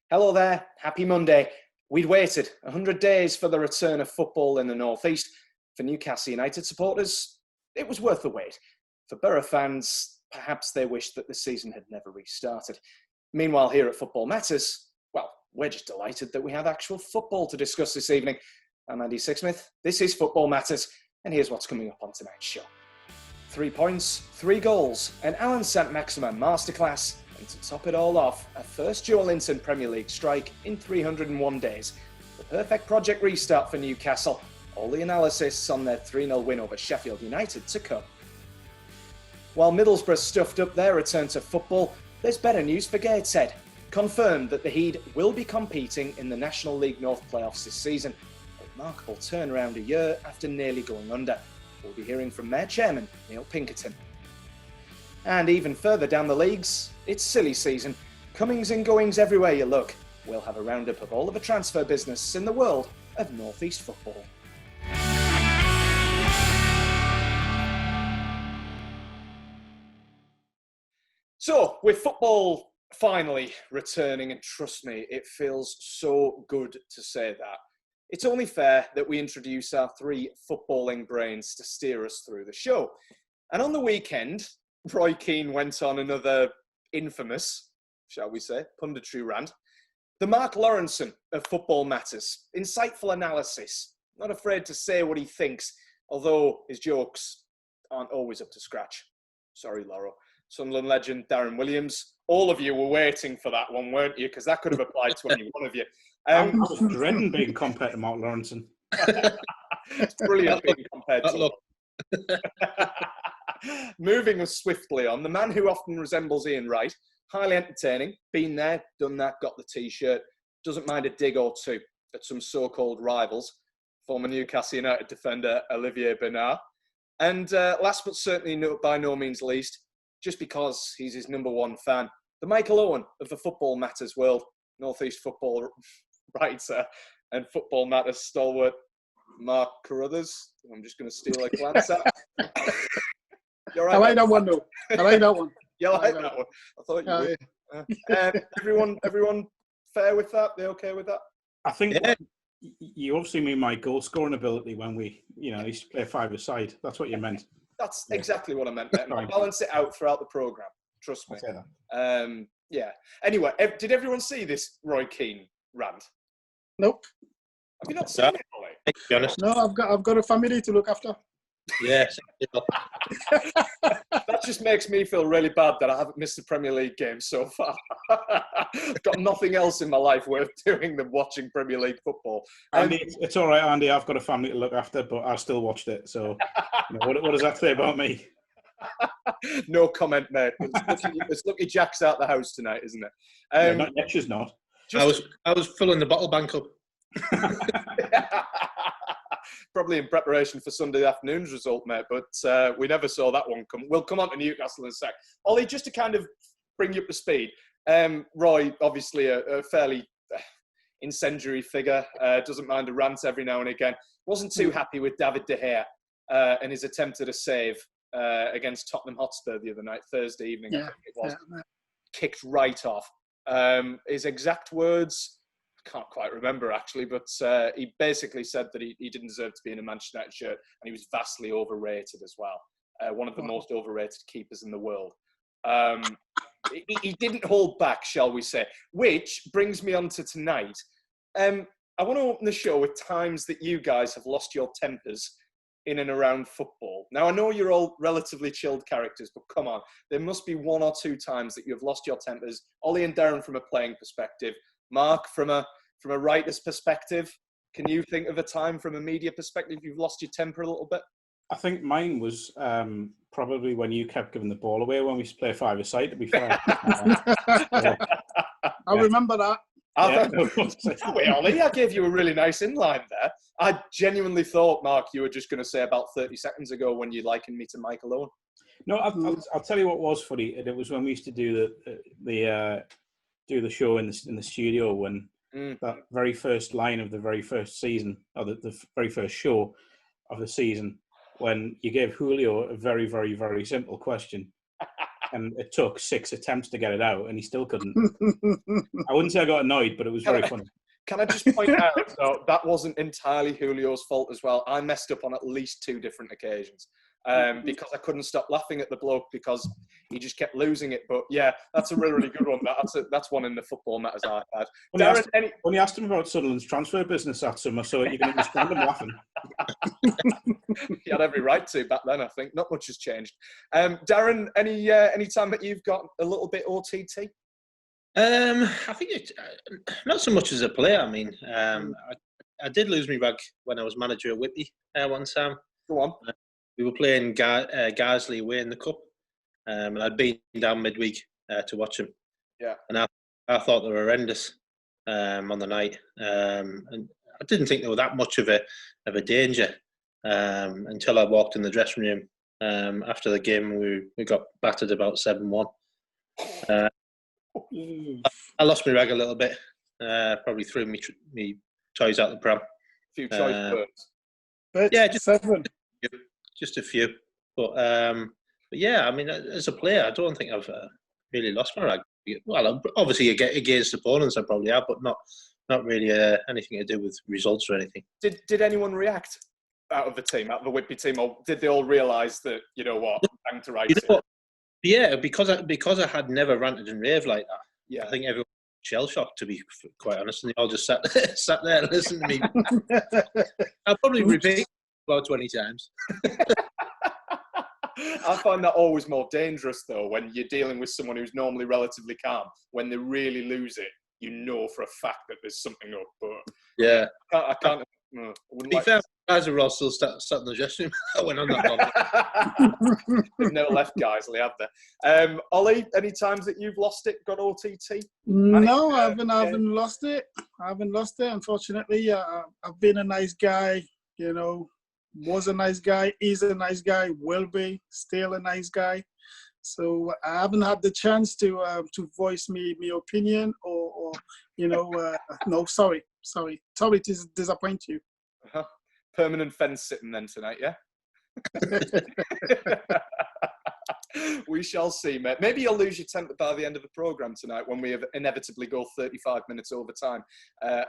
Hello there, happy Monday. We'd waited 100 days for the return of football in the North East. For Newcastle United supporters, it was worth the wait. For Borough fans, perhaps they wished that the season had never restarted. Meanwhile, here at Football Matters, well, we're just delighted that we have actual football to discuss this evening. I'm Andy Sixsmith, this is Football Matters, and here's what's coming up on tonight's show. 3 points, 3 goals, an Allan Saint-Maximin masterclass, and to top it all off, a first Joelinton Premier League strike in 301 days. The perfect project restart for Newcastle. All the analysis on their 3-0 win over Sheffield United to come. While Middlesbrough stuffed up their return to football, there's better news for Gateshead. Confirmed that the Heat will be competing in the National League North playoffs this season. A remarkable turnaround a year after nearly going under. We'll be hearing from their chairman, Neil Pinkerton. And even further down the leagues, it's silly season. Comings and goings everywhere you look. We'll have a roundup of all of the transfer business in the world of North East football. So, with football finally returning, and trust me, it feels so good to say that, it's only fair that we introduce our 3 footballing brains to steer us through the show. And on the weekend, Roy Keane went on another infamous, shall we say, punditry rant. The Mark Lawrenson of Football Matters. Insightful analysis. Not afraid to say what he thinks, although his jokes aren't always up to scratch. Sorry, Lauro. Sunderland legend Darren Williams. All of you were waiting for that one, weren't you? Because that could have applied to any one of you. I was dreading being compared to Mark Lawrenson. It's brilliant being compared to him. Moving us swiftly on, the man who often resembles Ian Wright, highly entertaining, been there, done that, got the T-shirt, doesn't mind a dig or two at some so-called rivals, former Newcastle United defender Olivier Bernard. And last but certainly by no means least, just because he's his number one fan, the Michael Owen of the Football Matters world, North East football writer and Football Matters stalwart, Mark Carruthers. I'm just going to steal a glance at. Right, I like that one, though. I like that one. You like that one? I thought you would. Everyone fair with that? They okay with that? I think you obviously mean my goal scoring ability when we, used to play 5-a-side. That's what you meant. That's exactly what I meant. I'll balance it out throughout the programme. Trust me. Yeah. Anyway, did everyone see this Roy Keane rant? Nope. Have you not seen it, Olly? To be honest. No, I've got a family to look after. Yes. That just makes me feel really bad that I haven't missed a Premier League game so far. I've got nothing else in my life worth doing than watching Premier League football. Andy, it's all right, Andy. I've got a family to look after, but I still watched it. So, what does that say about me? No comment, mate. It's lucky Jack's out the house tonight, isn't it? Not yet, she's not. I was filling the bottle bank up. Probably in preparation for Sunday afternoon's result, mate, but we never saw that one come. We'll come on to Newcastle in a sec. Ollie, just to kind of bring you up to speed, Roy, obviously a fairly incendiary figure, doesn't mind a rant every now and again. Wasn't too happy with David De Gea and his attempt at a save against Tottenham Hotspur the other night, Thursday evening, I think it was. Kicked right off. His exact words, can't quite remember actually, but he basically said that he didn't deserve to be in a Manchester United shirt, and he was vastly overrated as well. One of the most overrated keepers in the world. He didn't hold back, shall we say, which brings me on to tonight. I want to open the show with times that you guys have lost your tempers in and around football. Now, I know you're all relatively chilled characters, but come on, there must be 1 or 2 times that you've lost your tempers. Ollie and Darren from a playing perspective, Mark from a writer's perspective. Can you think of a time from a media perspective you've lost your temper a little bit? I think mine was probably when you kept giving the ball away when we used to play 5-a-side, to be fair. I remember that. Wait, Ollie, I gave you a really nice inline there. I genuinely thought, Mark, you were just going to say about 30 seconds ago when you likened me to Michael Owen. No, I'll tell you what was funny, and it was when we used to do the show in the studio when that very first line of the very first season, or the very first show of the season, when you gave Julio a very, very, very simple question. and it took 6 attempts to get it out, and he still couldn't. I wouldn't say I got annoyed, but it was very funny. Can I just point out, though, that wasn't entirely Julio's fault as well. I messed up on at least 2 different occasions because I couldn't stop laughing at the bloke because he just kept losing it. But yeah, that's a really, really good one. That's one in the Football Matters archive. When you asked him about Sunderland's transfer business that summer, so you can understand him laughing. He had every right to back then, I think. Not much has changed. Darren, any time that you've got a little bit OTT? I think not so much as a player. I mean, I did lose my rag when I was manager at Whitby one time. Go on. We were playing Garsley away in the cup, and I'd been down midweek to watch them. Yeah. And I thought they were horrendous on the night, and I didn't think they were that much of a danger until I walked in the dressing room after the game. We got battered about 7-1. I lost my rag a little bit. Probably threw me toys out the pram. A few choice words. But yeah, just a few. But yeah, I mean, as a player, I don't think I've really lost my rag. Well, obviously against opponents, I probably have, but not really anything to do with results or anything. Did anyone react out of the team, out of the Whitby team, or did they all realise that, you know what, bang to rights? Yeah, because I had never ranted and raved like that. Yeah, I think everyone was shell-shocked, to be quite honest, and they all just sat there and listened to me. I'll probably repeat about 20 times. I find that always more dangerous, though, when you're dealing with someone who's normally relatively calm. When they really lose it, you know for a fact that there's something up. But yeah, I can't. To be fair, guys are all still sat in the dressing room. I went on that long. They've never left Guiseley, have they? Ollie, any times that you've lost it, got OTT? No, I haven't lost it. I haven't lost it, unfortunately. I've been a nice guy, you know, was a nice guy, is a nice guy, will be, still a nice guy. So I haven't had the chance to voice my opinion or you know, no, sorry to disappoint you. Uh-huh. Permanent fence sitting then tonight, yeah? We shall see, mate. Maybe you'll lose your temper by the end of the programme tonight when we inevitably go 35 minutes over time,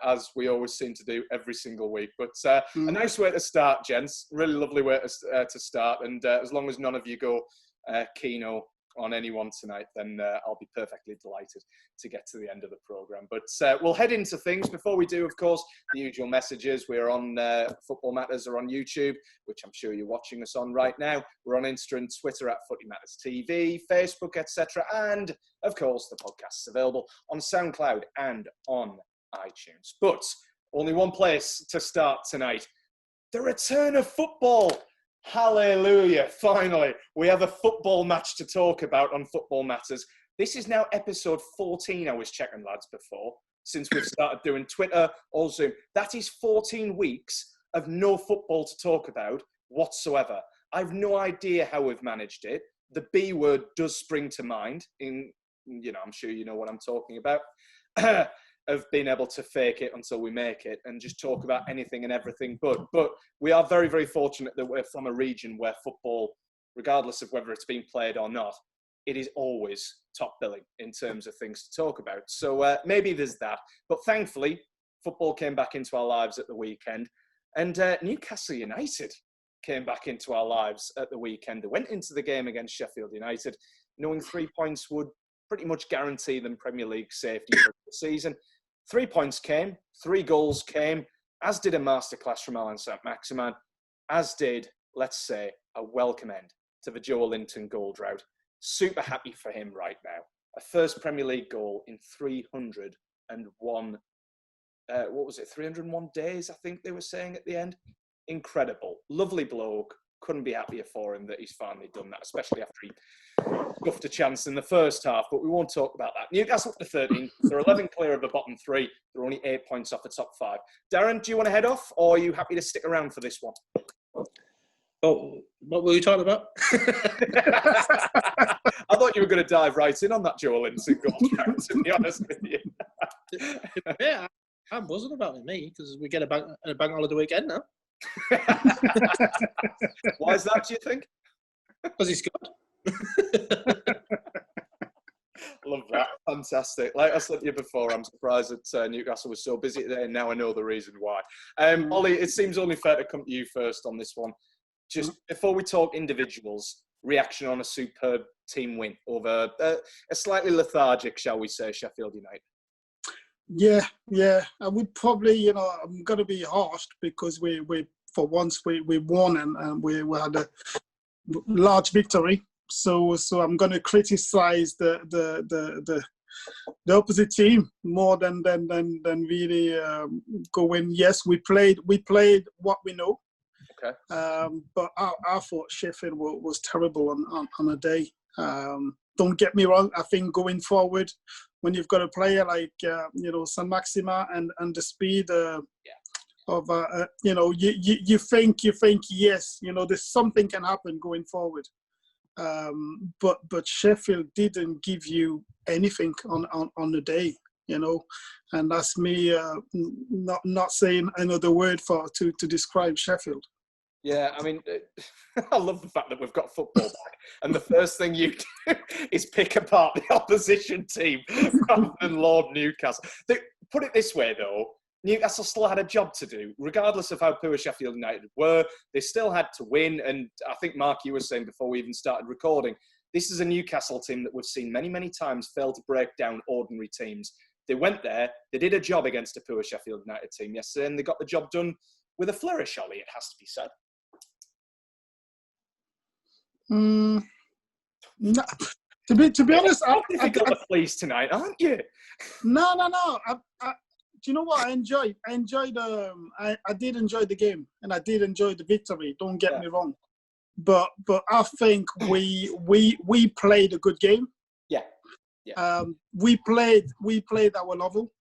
as we always seem to do every single week. But a nice way to start, gents. Really lovely way to start. And as long as none of you go Keno on anyone tonight, then I'll be perfectly delighted to get to the end of the programme. But we'll head into things. Before we do, of course, the usual messages. We're on Football Matters or on YouTube, which I'm sure you're watching us on right now. We're on Insta and Twitter at Footy Matters TV, Facebook, etc. And, of course, the podcast is available on SoundCloud and on iTunes. But only one place to start tonight. The return of football. Hallelujah. Finally, we have a football match to talk about on Football Matters. This is now episode 14, I was checking, lads, before, since we've started doing Twitter or Zoom. That is 14 weeks of no football to talk about whatsoever. I've no idea how we've managed it. The B word does spring to mind. I'm sure you know what I'm talking about. Of being able to fake it until we make it and just talk about anything and everything. But we are very, very fortunate that we're from a region where football, regardless of whether it's being played or not, it is always top billing in terms of things to talk about. So maybe there's that. But thankfully, football came back into our lives at the weekend. And Newcastle United came back into our lives at the weekend. They went into the game against Sheffield United, knowing 3 points would pretty much guarantee them Premier League safety for the season. 3 points came, 3 goals came, as did a masterclass from Allan Saint-Maximin, as did, let's say, a welcome end to the Joe Linton goal drought. Super happy for him right now. A first Premier League goal in 301, 301 days, I think they were saying at the end. Incredible. Lovely bloke. Couldn't be happier for him that he's finally done that, especially after he scuffed a chance in the first half, but we won't talk about that. Newcastle up to 13. They're 11 clear of the bottom 3. They're only 8 points off the top 5. Darren, do you want to head off, or are you happy to stick around for this one? Oh, what were you talking about? I thought you were going to dive right in on that Joe Linton goal drought, to be honest with you. Yeah, I'm buzzing about it, mate, because we get a bank holiday weekend now. Why is that, do you think? Because he's good. that. Fantastic. Like I said to you before, I'm surprised that Newcastle was so busy today, and now I know the reason why. Ollie, it seems only fair to come to you first on this one. Just before we talk individuals, reaction on a superb team win over a slightly lethargic, shall we say, Sheffield United. Yeah. I would probably, I'm going to be harsh because we for once we won and we had a large victory. So I'm going to criticize the opposite team more than really go in. Yes, we played what we know. Okay. But I thought Sheffield was terrible on a day. Don't get me wrong. I think going forward, when you've got a player like Saint-Maximin and the speed of you think yes, there's something can happen going forward. But Sheffield didn't give you anything on the day, and that's me not saying another word to describe Sheffield. Yeah, I mean, I love the fact that we've got football back, and the first thing you do is pick apart the opposition team rather than laud Newcastle. Put it this way, though, Newcastle still had a job to do, regardless of how poor Sheffield United were. They still had to win, and I think, Mark, you were saying before we even started recording, this is a Newcastle team that we've seen many, many times fail to break down ordinary teams. They went there, they did a job against a poor Sheffield United team yesterday, and they got the job done with a flourish, Ollie, it has to be said. No, to be honest, I'm difficult to please tonight, aren't you? No. Do you know what I enjoyed? I did enjoy the game, and I did enjoy the victory. Don't get me wrong, but I think we played a good game. Yeah. We played our level.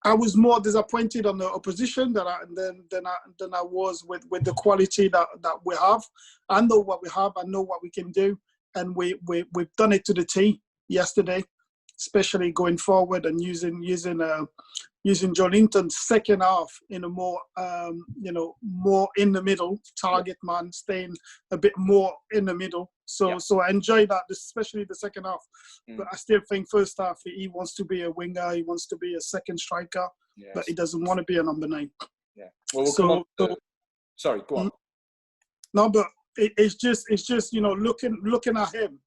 I was more disappointed on the opposition than I was with the quality that we have. I know what we have. I know what we can do, and we've done it to the T yesterday, especially going forward and using Joelinton's second half in a more more in the middle target man, staying a bit more in the middle. So I enjoyed that, especially the second half. But I still think first half he wants to be a winger, he wants to be a second striker, but he doesn't want to be a number 9. Yeah. Well, come on. Sorry, go on. No, but it's just looking at him,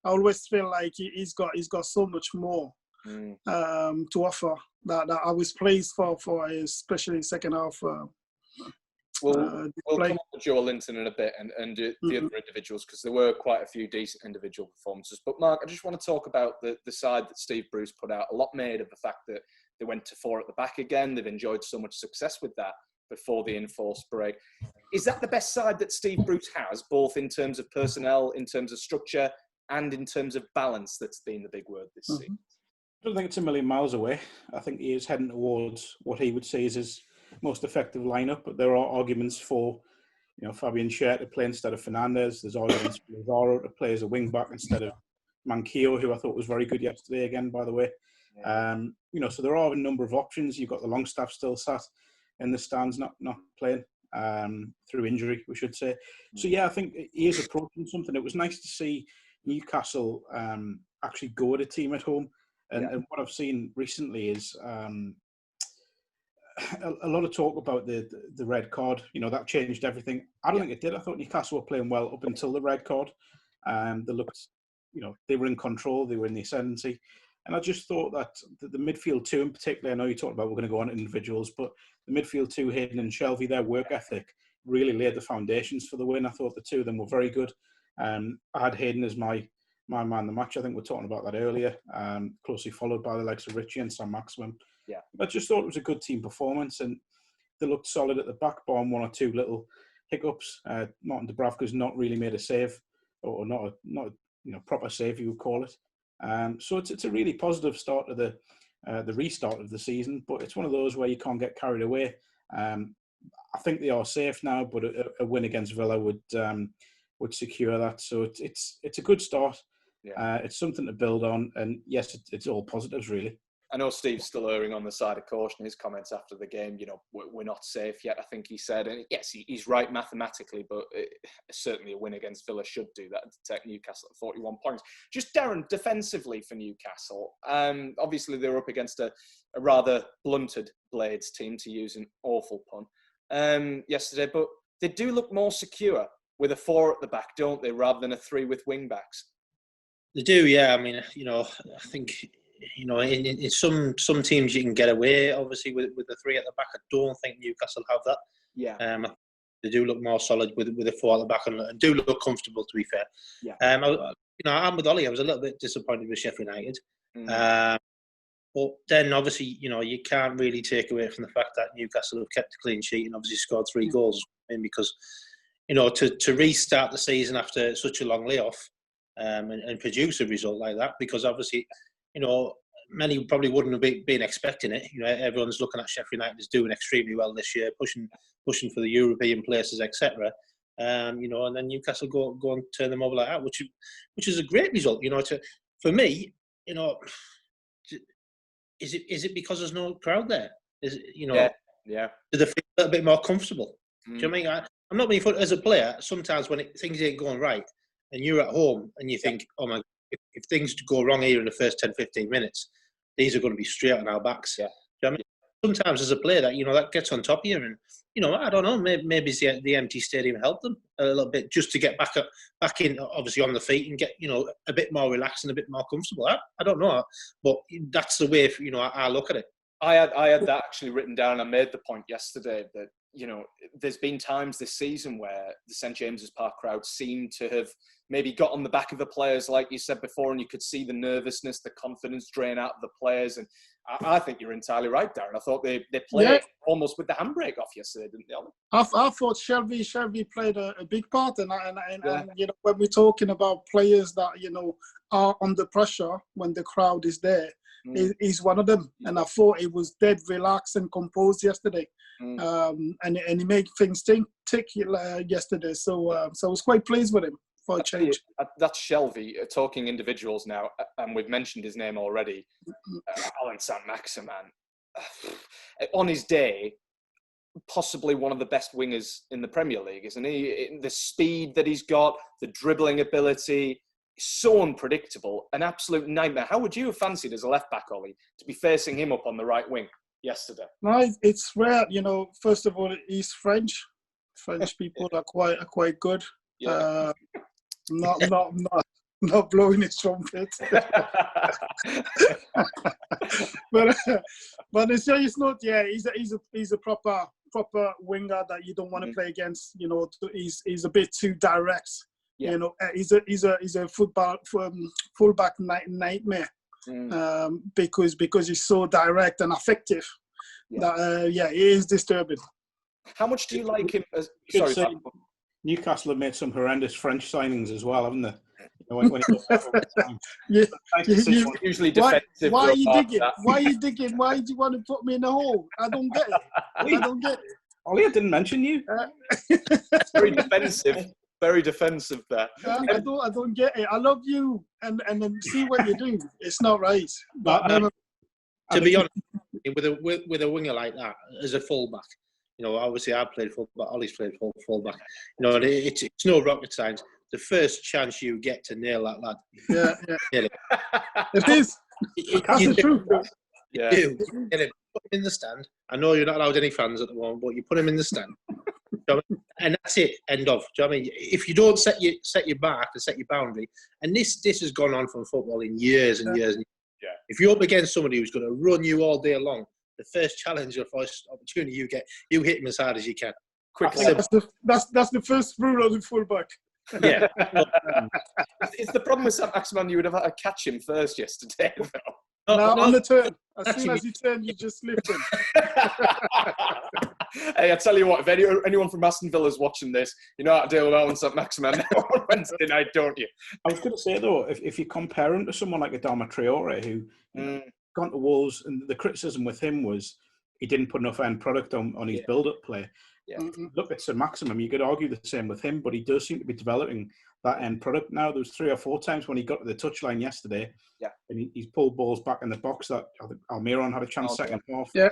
I always feel like he's got so much more to offer that I was praised for especially second half. We'll come on to Joelinton in a bit and the other individuals, because there were quite a few decent individual performances. But Mark, I just want to talk about the side that Steve Bruce put out. A lot made of the fact that they went to 4 at the back again. They've enjoyed so much success with that before the enforced break. Is that the best side that Steve Bruce has, both in terms of personnel, in terms of structure, and in terms of balance? That's been the big word this season. I don't think it's a million miles away. I think he is heading towards what he would say is his most effective lineup. But there are arguments for, Fabian Schär to play instead of Fernandes. There's arguments for Lazaro to play as a wing back instead of Manquillo, who I thought was very good yesterday again, by the way. So there are a number of options. You've got the Longstaff still sat in the stands, not playing through injury, we should say. So yeah, I think he is approaching something. It was nice to see Newcastle actually go at a team at home. And what I've seen recently is a lot of talk about the red card. That changed everything. I don't think it did. I thought Newcastle were playing well up until the red card. They looked, they were in control. They were in the ascendancy. And I just thought that the midfield two in particular, I know you talked about we're going to go on to individuals, but the midfield two, Hayden and Shelvey, their work ethic really laid the foundations for the win. I thought the two of them were very good. I had Hayden as my man of the match. I think we were talking about that earlier, closely followed by the likes of Richie and Saint-Maximin. Yeah. I just thought it was a good team performance, and they looked solid at the back, barring one or two little hiccups. Martin Dubravka's not really made a save, or not a proper save, you would call it. So it's a really positive start to the restart of the season, but it's one of those where you can't get carried away. I think they are safe now, but a win against Villa would secure that. So it's a good start. Yeah. It's something to build on, and yes, it's all positives really. I know Steve's still erring on the side of caution. His comments after the game, we're not safe yet, I think he said. And yes, he's right mathematically, but certainly a win against Villa should do that to take Newcastle at 41 points. Just Darren, defensively for Newcastle, obviously they were up against a rather blunted Blades team, to use an awful pun, yesterday, but they do look more secure with a 4 at the back, don't they, rather than a 3 with wing-backs? They do, yeah. I mean, I think, in some teams you can get away, obviously, with the 3 at the back. I don't think Newcastle have that. Yeah. They do look more solid with a 4 at the back and do look comfortable, to be fair. Yeah. I'm with Olly. I was a little bit disappointed with Sheffield United. But then, obviously, you can't really take away from the fact that Newcastle have kept a clean sheet and obviously scored 3 goals. Because, to restart the season after such a long layoff, and produce a result like that, because obviously, many probably wouldn't have been expecting it. Everyone's looking at Sheffield United as doing extremely well this year, pushing for the European places, etc. And then Newcastle go and turn them over like that, which is a great result. For me, is it because there's no crowd there? Is it, Yeah. Do they feel a little bit more comfortable? Do you know what I mean? I'm not being funny. As a player, sometimes when things ain't going right, and you're at home and you think, oh my God, if things go wrong here in the first 10, 15 minutes, these are going to be straight on our backs. Yeah. Do you know what I mean? Sometimes as a player that gets on top of you, and I don't know, maybe the empty stadium helped them a little bit just to get back in, obviously on the feet, and get a bit more relaxed and a bit more comfortable. I don't know, but that's the way I look at it. I had that actually written down. I made the point yesterday that there's been times this season where the St James's Park crowd seemed to have maybe got on the back of the players, like you said before, and you could see the nervousness, the confidence drain out of the players. And I think you're entirely right, Darren. I thought they played almost with the handbrake off yesterday, didn't they, Ollie? I thought Shelby played a big part, and when we're talking about players that are under pressure when the crowd is there, he's one of them. And I thought he was dead relaxed and composed yesterday. And he made things tick yesterday. So I was quite pleased with him for a change. That's Shelby, talking individuals now, and we've mentioned his name already. Allan Saint-Maximin. On his day, possibly one of the best wingers in the Premier League, isn't he? The speed that he's got, the dribbling ability, so unpredictable, an absolute nightmare. How would you have fancied as a left-back, Ollie, to be facing him up on the right wing yesterday? No, it's rare. First of all, he's French. French people are quite good. Yeah. Not blowing his trumpet. but it's not. Yeah, he's a proper winger that you don't want to play against. He's a bit too direct. Yeah. He's a fullback nightmare. Because he's so direct and effective. That it is disturbing. How much do you like him? Newcastle have made some horrendous French signings as well, haven't they? Usually defensive. Why are you digging? Why are you digging? Why do you want to put me in a hole? I don't get it. Ollie, I didn't mention you. Very defensive. Very defensive there. I don't get it. I love you, and then see what you do. It's not right. But to be honest, with a winger like that as a fullback, obviously I played fullback. Ollie's played fullback. It's no rocket science. The first chance you get to nail that lad, it is. That's the truth. You do. Get him, put him in the stand. I know you're not allowed any fans at the moment, but you put him in the stand. And that's it. End of. Do you know what I mean? If you don't set your mark and set your boundary, and this has gone on from football in years and years. Yeah. If you're up against somebody who's going to run you all day long, the first challenge or first opportunity you get, you hit him as hard as you can. Quickly. That's the first rule of the fullback. Yeah. It's the problem with Saint-Maximin. You would have had to catch him first yesterday, though. On the turn. As soon as you turn, you just lift him. Hey, I tell you what, if anyone from Aston Villa is watching this, you know how to deal with Allan Saint-Maximin now on Wednesday night, don't you? I was going to say, though, if you compare him to someone like Adama Traore, who gone to Wolves, and the criticism with him was he didn't put enough end product on his build-up play. Look at Saint-Maximin, you could argue the same with him, but he does seem to be developing that end product now. There was 3 or 4 times when he got to the touchline yesterday, and he's pulled balls back in the box that I think Almiron had a chance second half. Yeah.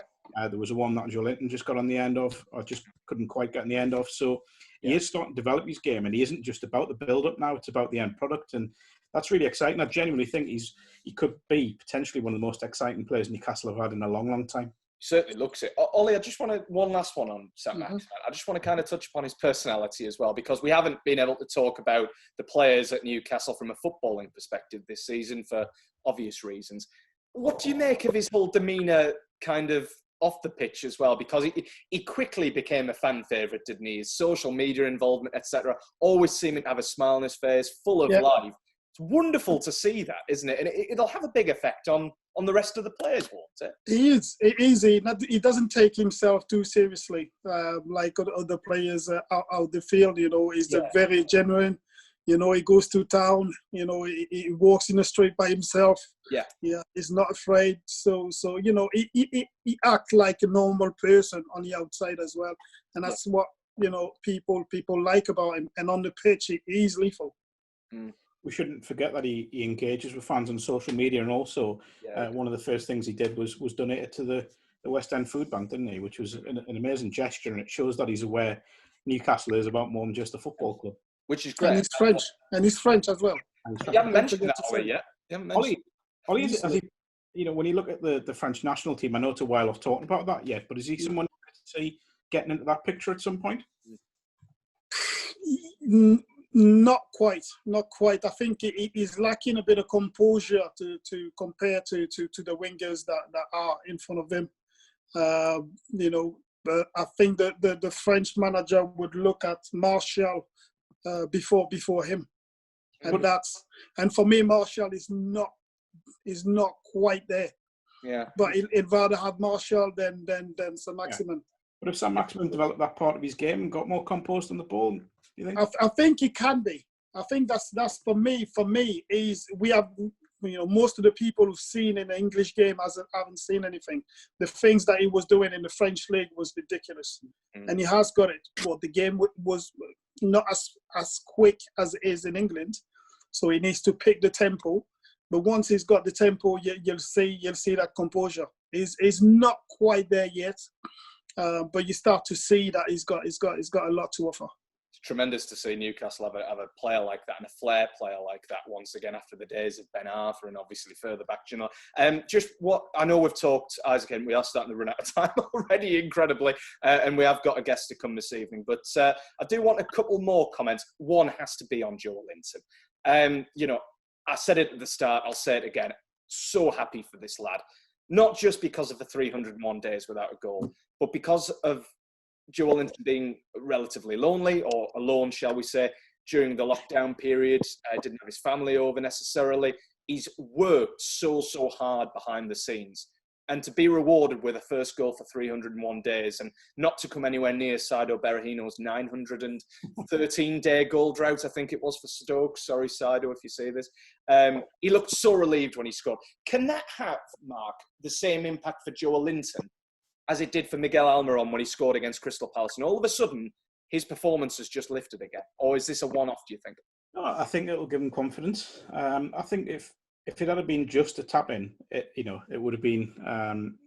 There was a one that Joe Linton just got on the end of, or just couldn't quite get on the end of. So he is starting to develop his game, and he isn't just about the build-up now, it's about the end product, and that's really exciting. I genuinely think he could be potentially one of the most exciting players Newcastle have had in a long, long time. Certainly looks it. Ollie, I just want one last one on Saint-Maximin. I just want to kind of touch upon his personality as well, because we haven't been able to talk about the players at Newcastle from a footballing perspective this season for obvious reasons. What do you make of his whole demeanour kind of off the pitch as well? Because he quickly became a fan favourite, didn't he? His social media involvement, etc., always seeming to have a smile on his face, full of life. It's wonderful to see that, isn't it? And it'll have a big effect on the rest of the players, won't it? It is. He doesn't take himself too seriously, like other players out the field. You know, he's very genuine. You know, he goes to town. You know, he walks in the street by himself. Yeah, he's not afraid. So you know, he acts like a normal person on the outside as well, and that's what, you know, people like about him. And on the pitch, he is lethal. We shouldn't forget that he engages with fans on social media, and also one of the first things he did was donate it to the West End Food Bank, didn't he? Which was an amazing gesture, and it shows that he's aware Newcastle is about more than just a football club. Which is great. And he's French as well. You haven't mentioned that, Ollie, yet. Ollie, you know, when you look at the French national team, I know it's a while off talking about that yet, but is he someone you could see getting into that picture at some point? Not quite. I think he's lacking a bit of composure to compare to the wingers that are in front of him. You know, but I think that the French manager would look at Martial before him, and for me, Martial is not quite there. Yeah, but he'd rather have Martial than Saint-Maximin. But if Saint-Maximin developed that part of his game and got more composed on the ball, do you think? I think he can be. I think that's for me. For me, we have, you know, most of the people who've seen in the English game haven't seen anything. The things that he was doing in the French league was ridiculous, and he has got it. But the game was not as quick as it is in England, so he needs to pick the tempo. But once he's got the tempo, you'll see that composure. He's not quite there yet. But you start to see that he's got a lot to offer. It's tremendous to see Newcastle have a player like that and a flair player like that once again after the days of Ben Arthur and obviously further back. You know, just what I know we've talked, Isaac, and we are starting to run out of time already, incredibly, and we have got a guest to come this evening. But I do want a couple more comments. One has to be on Joe Linton. You know, I said it at the start. I'll say it again. So happy for this lad. Not just because of the 301 days without a goal, but because of Joe Linton being relatively lonely, or alone, shall we say, during the lockdown period. Didn't have his family over necessarily. He's worked so hard behind the scenes. And to be rewarded with a first goal for 301 days and not to come anywhere near Saido Berahino's 913-day goal drought, I think it was for Stoke. Sorry, Saido, if you see this. He looked so relieved when he scored. Can that have, Mark, the same impact for Joe Linton as it did for Miguel Almiron when he scored against Crystal Palace? And all of a sudden, his performance has just lifted again. Or is this a one-off, do you think? No, I think it'll give him confidence. I think if it had been just a tap-in, it would have been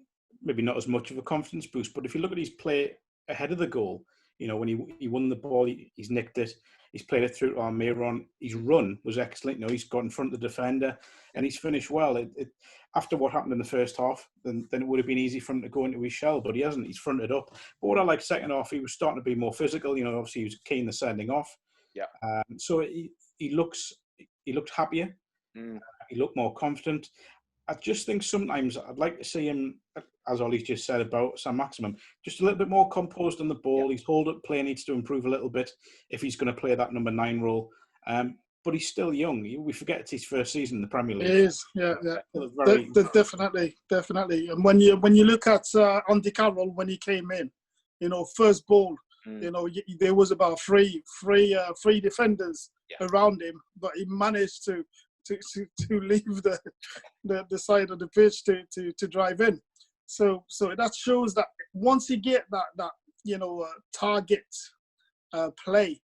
maybe not as much of a confidence boost. But if you look at his play ahead of the goal, you know, when he won the ball, he's nicked it, he's played it through to Almiron. His run was excellent. You know, he's got in front of the defender and he's finished well. After what happened in the first half, then it would have been easy for him to go into his shell, but he hasn't. He's fronted up. But what I like second half, he was starting to be more physical. You know, obviously he was keen to sending off. Yeah. So he looked happier. He looked more confident. I just think sometimes I'd like to see him, as Ollie's just said about Saint-Maximin, just a little bit more composed on the ball. Yeah. His hold-up play needs to improve a little bit if he's going to play that number 9 role. But he's still young. We forget it's his first season in the Premier League. It is, yeah. Definitely. And when you look at Andy Carroll when he came in, you know, first ball, you know, there was about three defenders around him, but he managed to leave the side of the pitch to drive in. So that shows that once you get that target play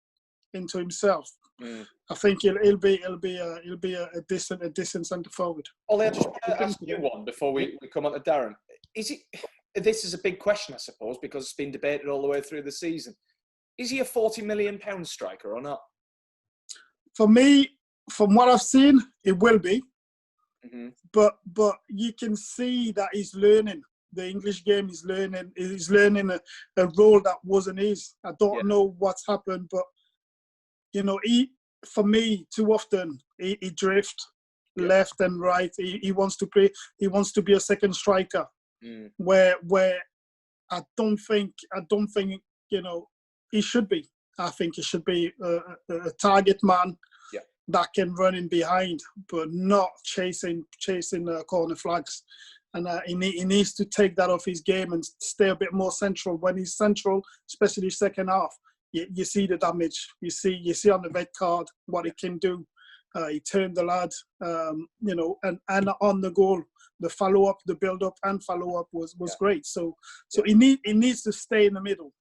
into himself. I think he'll be a decent centre forward. Ollie, I just want to ask you one before we come on to Darren. This is a big question, I suppose, because it's been debated all the way through the season. Is he a £40 million striker or not? For me, from what I've seen, it will be. Mm-hmm. But you can see that he's learning. The English game is learning. He's learning a role that wasn't his. I don't know what's happened, but for me, too often he drifts left and right. He wants to play. He wants to be a second striker. Where I don't think he should be. I think he should be a target man that can run in behind, but not chasing corner flags. And he needs to take that off his game and stay a bit more central. When he's central, especially second half, you see the damage. You see on the red card what he can do. He turned the lad, and on the goal, the follow-up, the build-up and follow-up was great. So he needs to stay in the middle.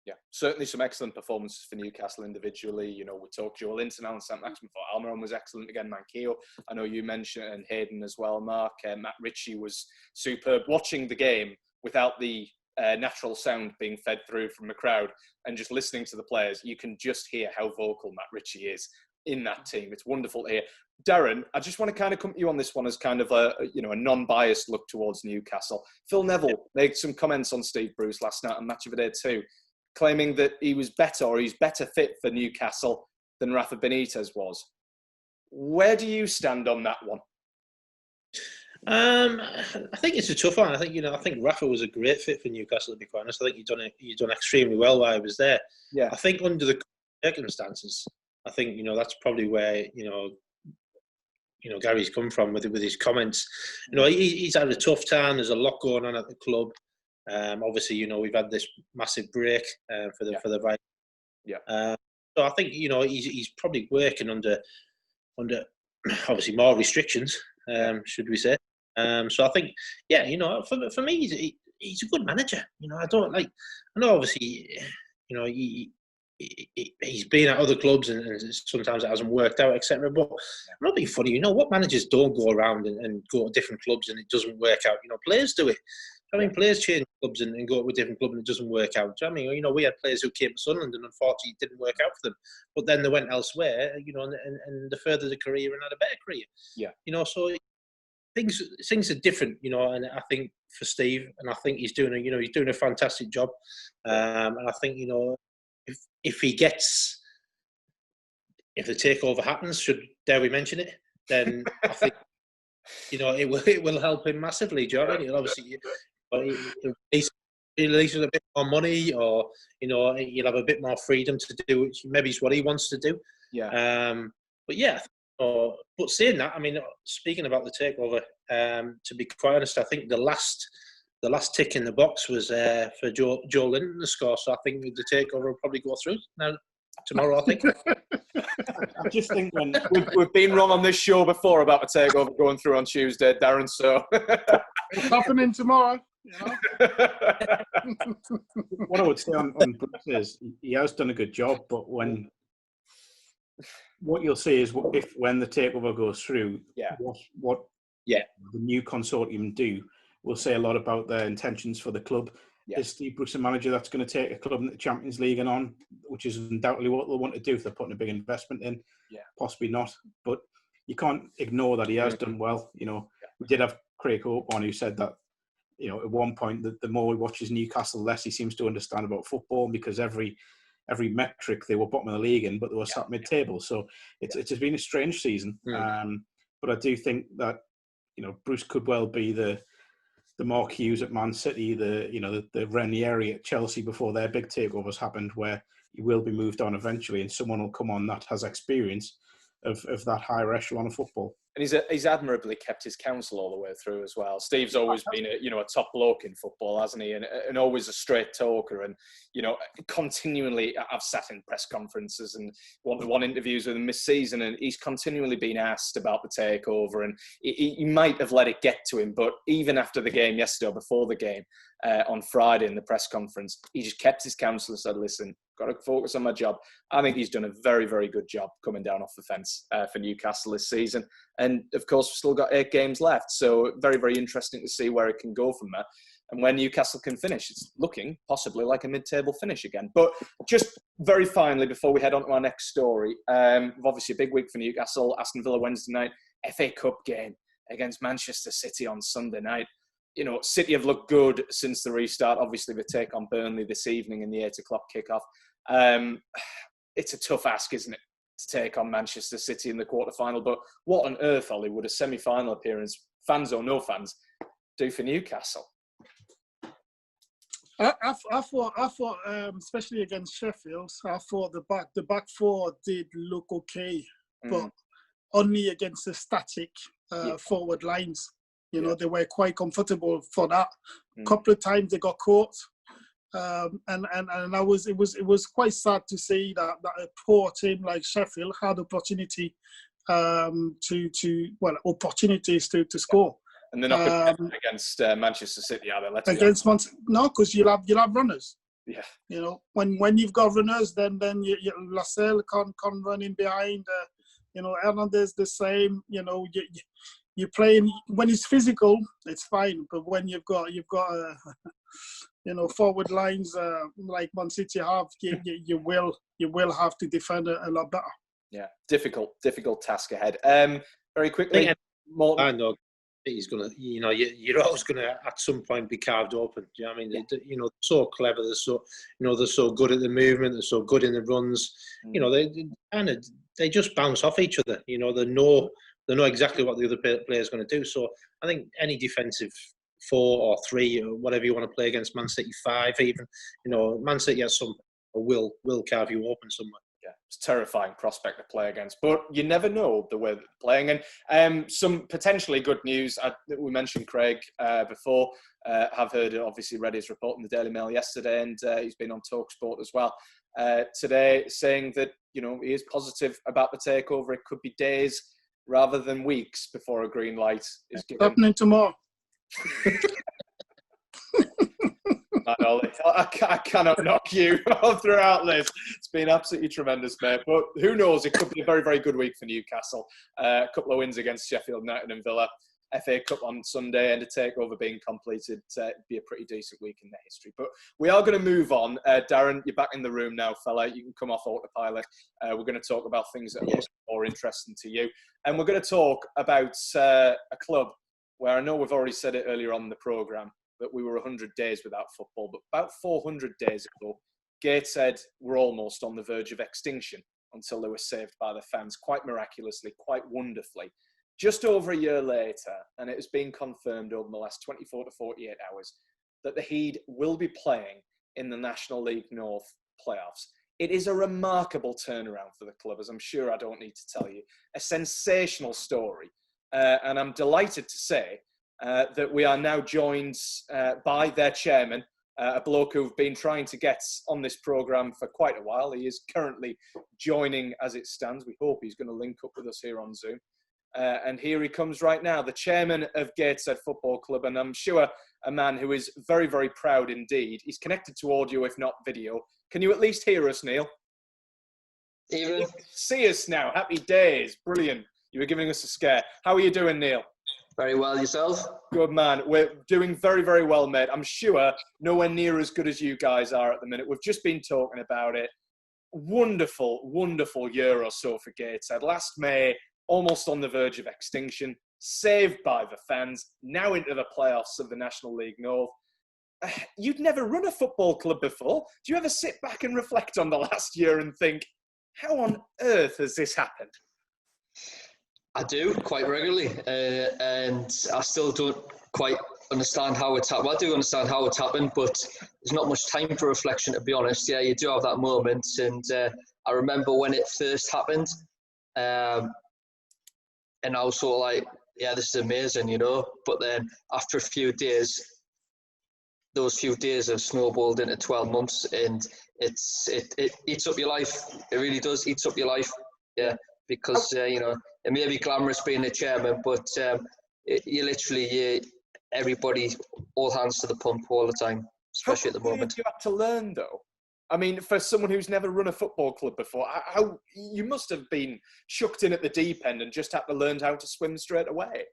Yeah, certainly some excellent performances for Newcastle individually. We talked Joel Linton, Allan Saint-Maximin, Almiron was excellent again, Manquillo. I know you mentioned, and Hayden as well, Mark. Matt Ritchie was superb. Watching the game without the natural sound being fed through from the crowd and just listening to the players, you can just hear how vocal Matt Ritchie is in that team. It's wonderful to hear. Darren, I just want to kind of come to you on this one as kind of a non-biased look towards Newcastle. Phil Neville made some comments on Steve Bruce last night on Match of the Day 2, claiming that he was better, or he's better fit for Newcastle than Rafa Benitez was. Where do you stand on that one? I think it's a tough one. I think Rafa was a great fit for Newcastle, to be quite honest. I think he's done extremely well while he was there. Yeah. I think under the circumstances, I think that's probably where Gary's come from with his comments. He's had a tough time. There's a lot going on at the club. Obviously, we've had this massive break for the Vikings. Yeah. So I think he's probably working under obviously more restrictions, should we say? So I think for me he's a good manager. I know obviously he's been at other clubs and sometimes it hasn't worked out, etc. But I'm not being funny. What managers don't go around and go to different clubs and it doesn't work out? Players do it. Players change clubs and go to a different club and it doesn't work out. Do you know what I mean? We had players who came to Sunderland and unfortunately it didn't work out for them. But then they went elsewhere, and they furthered their career and had a better career. Yeah. So things are different, and I think for Steve, and I think he's doing a fantastic job. And I think, if the takeover happens, dare we mention it, then I think it will help him massively. Do you know what I mean? Obviously, he'll release a bit more money, or he'll have a bit more freedom to do, which maybe is what he wants to do. Yeah. But yeah. But saying that, speaking about the takeover, to be quite honest, I think the last tick in the box was for Joe Linton to score. So I think the takeover will probably go through now tomorrow. I think. I just think when we've been wrong on this show before about the takeover going through on Tuesday, Darren. So it's happening tomorrow. What I would say on Bruce is he has done a good job, but what you'll see is when the takeover goes through, what the new consortium do will say a lot about their intentions for the club. Yeah. Is Steve Bruce a manager that's going to take a club in the Champions League and on, which is undoubtedly what they'll want to do if they're putting a big investment in? Yeah. Possibly not, but you can't ignore that he has done well. We did have Craig Hope on who said that, at one point that the more he watches Newcastle, the less he seems to understand about football, because every metric they were bottom of the league in, but they were sat mid-table. So it's been a strange season. But I do think that Bruce could well be the Mark Hughes at Man City, the Ranieri at Chelsea before their big takeovers happened, where he will be moved on eventually, and someone will come on that has experience of that higher echelon of football. And he's admirably kept his counsel all the way through as well. Steve's always been a top bloke in football, hasn't he? And always a straight talker. And, continually, I've sat in press conferences and one interviews with him this season, and he's continually been asked about the takeover. And he might have let it get to him, but even after the game yesterday or before the game on Friday in the press conference, he just kept his counsel and said, listen, got to focus on my job. I think he's done a very, very good job coming down off the fence for Newcastle this season. And, of course, we've still got 8 games left. So very, very interesting to see where it can go from there. And when Newcastle can finish, it's looking possibly like a mid-table finish again. But just very finally, before we head on to our next story, obviously a big week for Newcastle. Aston Villa Wednesday night, FA Cup game against Manchester City on Sunday night. City have looked good since the restart. Obviously, they take on Burnley this evening in the 8 o'clock kickoff. It's a tough ask, isn't it, to take on Manchester City in the quarterfinal? But what on earth, Ollie, would a semi-final appearance, fans or no fans, do for Newcastle? I thought, especially against Sheffield, I thought the back four did look okay, but only against the static forward lines. They were quite comfortable for that. A couple of times they got caught, and it was quite sad to see that a poor team like Sheffield had opportunities to score. And they're not going to against Manchester City, are they? No, because you'll have runners. Yeah. When you've got runners, then Lascelles can run in behind. Hernandez the same. You're playing when it's physical, it's fine. But when you've got forward lines like Man City have, you will have to defend a lot better. Yeah, difficult task ahead. Very quickly, I know he's gonna. You're always gonna at some point be carved open. Do you know what I mean? They're so clever. They're so good at the movement. They're so good in the runs. They just bounce off each other. They know exactly what the other player is going to do. So I think any defensive 4 or 3 or whatever you want to play against Man City 5 even, Man City has some will carve you open somewhere. Yeah, it's a terrifying prospect to play against, but you never know the way they're playing. And some potentially good news. We mentioned Craig before. Have heard, obviously, read his report in the Daily Mail yesterday, and he's been on TalkSport as well today, saying that he is positive about the takeover. It could be days rather than weeks before a green light is given. Happening tomorrow. I cannot knock you throughout this. It's been absolutely tremendous, mate. But who knows? It could be a very, very good week for Newcastle. A couple of wins against Sheffield United and Villa. FA Cup on Sunday and a takeover being completed. It'd be a pretty decent week in the history. But we are going to move on. Darren, you're back in the room now, fella. You can come off autopilot. We're going to talk about things that are more interesting to you. And we're going to talk about a club where I know we've already said it earlier on in the programme that we were 100 days without football. But about 400 days ago, Gateshead were almost on the verge of extinction until they were saved by the fans, quite miraculously, quite wonderfully. Just over a year later, and it has been confirmed over the last 24 to 48 hours, that the Heat will be playing in the National League North playoffs. It is a remarkable turnaround for the club, as I'm sure I don't need to tell you. A sensational story. And I'm delighted to say that we are now joined by their chairman, a bloke who've been trying to get on this programme for quite a while. He is currently joining as it stands. We hope he's going to link up with us here on Zoom. And here he comes right now, the chairman of Gateshead Football Club, and I'm sure a man who is very, very proud indeed. He's connected to audio, if not video. Can you at least hear us, Neil? Even. See us now. Happy days. Brilliant. You were giving us a scare. How are you doing, Neil? Very well, yourself? Good, man. We're doing very, very well, mate. I'm sure nowhere near as good as you guys are at the minute. We've just been talking about it. Wonderful, wonderful year or so for Gateshead. Last May, almost on the verge of extinction, saved by the fans, now into the playoffs of the National League North. You'd never run a football club before. Do you ever sit back and reflect on the last year and think, how on earth has this happened? I do, quite regularly. And I still don't quite understand how it's happened. Well, I do understand how it's happened, but there's not much time for reflection, to be honest. Yeah, you do have that moment. And I remember when it first happened, And I was sort of like, yeah, this is amazing, you know. But then after a few days, those few days have snowballed into 12 months, and it eats up your life. It really does eats up your life. Yeah, because you know, it may be glamorous being a chairman, but you literally everybody all hands to the pump all the time, especially at the moment. You had to learn though. I mean, for someone who's never run a football club before, how you must have been chucked in at the deep end and just had to learn how to swim straight away.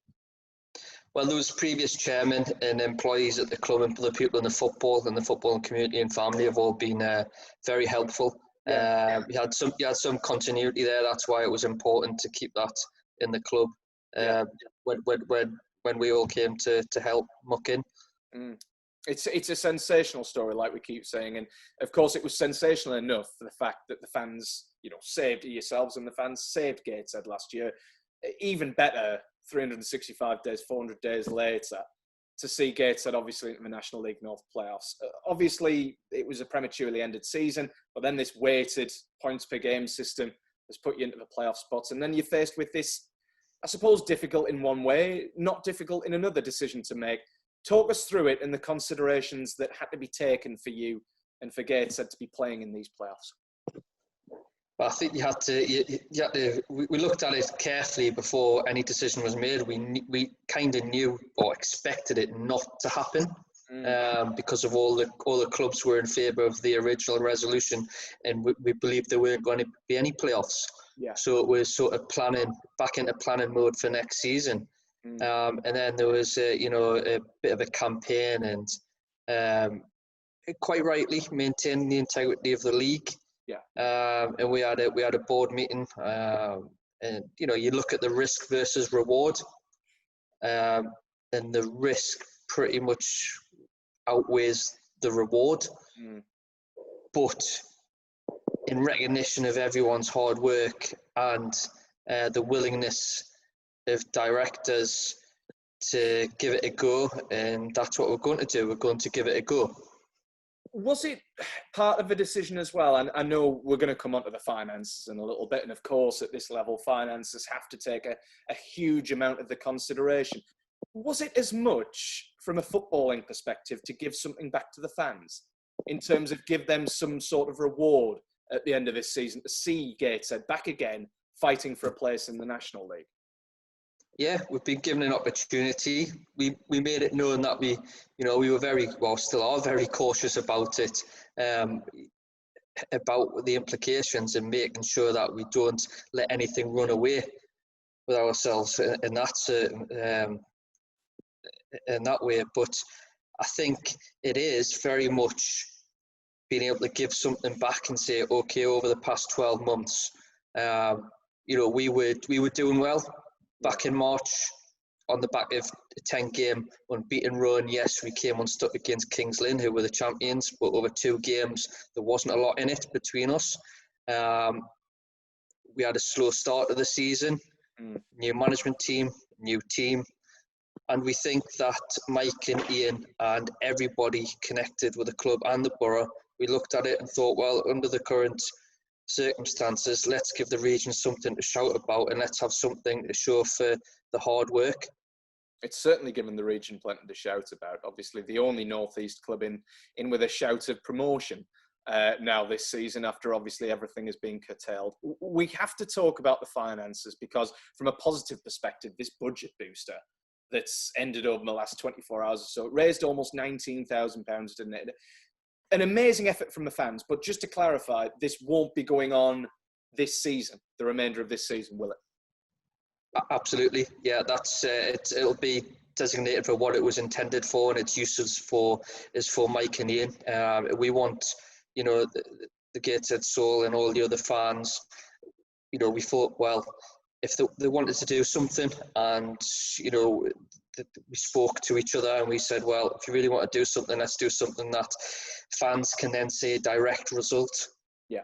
Well, there was previous chairmen and employees at the club, and the people in the football community and family have all been very helpful. Yeah. You had some continuity there. That's why it was important to keep that in the club. When we all came to help muck in. It's a sensational story, like we keep saying, and of course it was sensational enough for the fact that the fans, you know, saved yourselves and the fans saved Gateshead last year. Even better, 365 days, 400 days later, to see Gateshead obviously in the National League North playoffs. Obviously, it was a prematurely ended season, but then this weighted points per game system has put you into the playoff spots, and then you're faced with this, I suppose, difficult in one way, not difficult in another decision to make. Talk us through it and the considerations that had to be taken for you and for Gateshead to be playing in these playoffs. Well, I think you had to. We looked at it carefully before any decision was made. We kind of knew or expected it not to happen because of all the clubs were in favour of the original resolution, and we believed there weren't going to be any playoffs. Yeah. So it was sort of back into planning mode for next season. And then there was a bit of a campaign and quite rightly maintaining the integrity of the league. Yeah. And we had a board meeting, and you know, you look at the risk versus reward, and the risk pretty much outweighs the reward. But in recognition of everyone's hard work and the willingness of directors to give it a go, and that's what we're going to do. We're going to give it a go. Was it part of the decision as well? And I know we're going to come on to the finances in a little bit, and of course at this level finances have to take a huge amount of the consideration. Was it as much from a footballing perspective to give something back to the fans in terms of give them some sort of reward at the end of this season to see Gateshead back again fighting for a place in the National League? Yeah, we've been given an opportunity. We made it known that we were still are very cautious about it, about the implications, and making sure that we don't let anything run away with ourselves in that way. But I think it is very much being able to give something back and say, okay, over the past 12 months, we were doing well. Back in March, on the back of a 10-game unbeaten run, yes, we came unstuck against Kings Lynn, who were the champions, but over 2 games, there wasn't a lot in it between us. We had a slow start of the season, new management team, new team, and we think that Mike and Ian and everybody connected with the club and the borough, we looked at it and thought, well, under the current circumstances, let's give the region something to shout about, and let's have something to show for the hard work. It's certainly given the region plenty to shout about. Obviously, the only Northeast club in with a shout of promotion now this season, after obviously everything has been curtailed. We have to talk about the finances, because from a positive perspective, this budget booster that's ended over the last 24 hours or so, it raised almost £19,000, didn't it? An amazing effort from the fans, but just to clarify, this won't be going on this season, the remainder of this season, will it? Absolutely, yeah. That's it'll be designated for what it was intended for, and its uses is for Mike and Ian. We want, the Gateshead Soul and all the other fans. We thought, well, if they wanted to do something, and we spoke to each other and we said, well, if you really want to do something, let's do something that fans can then see a direct result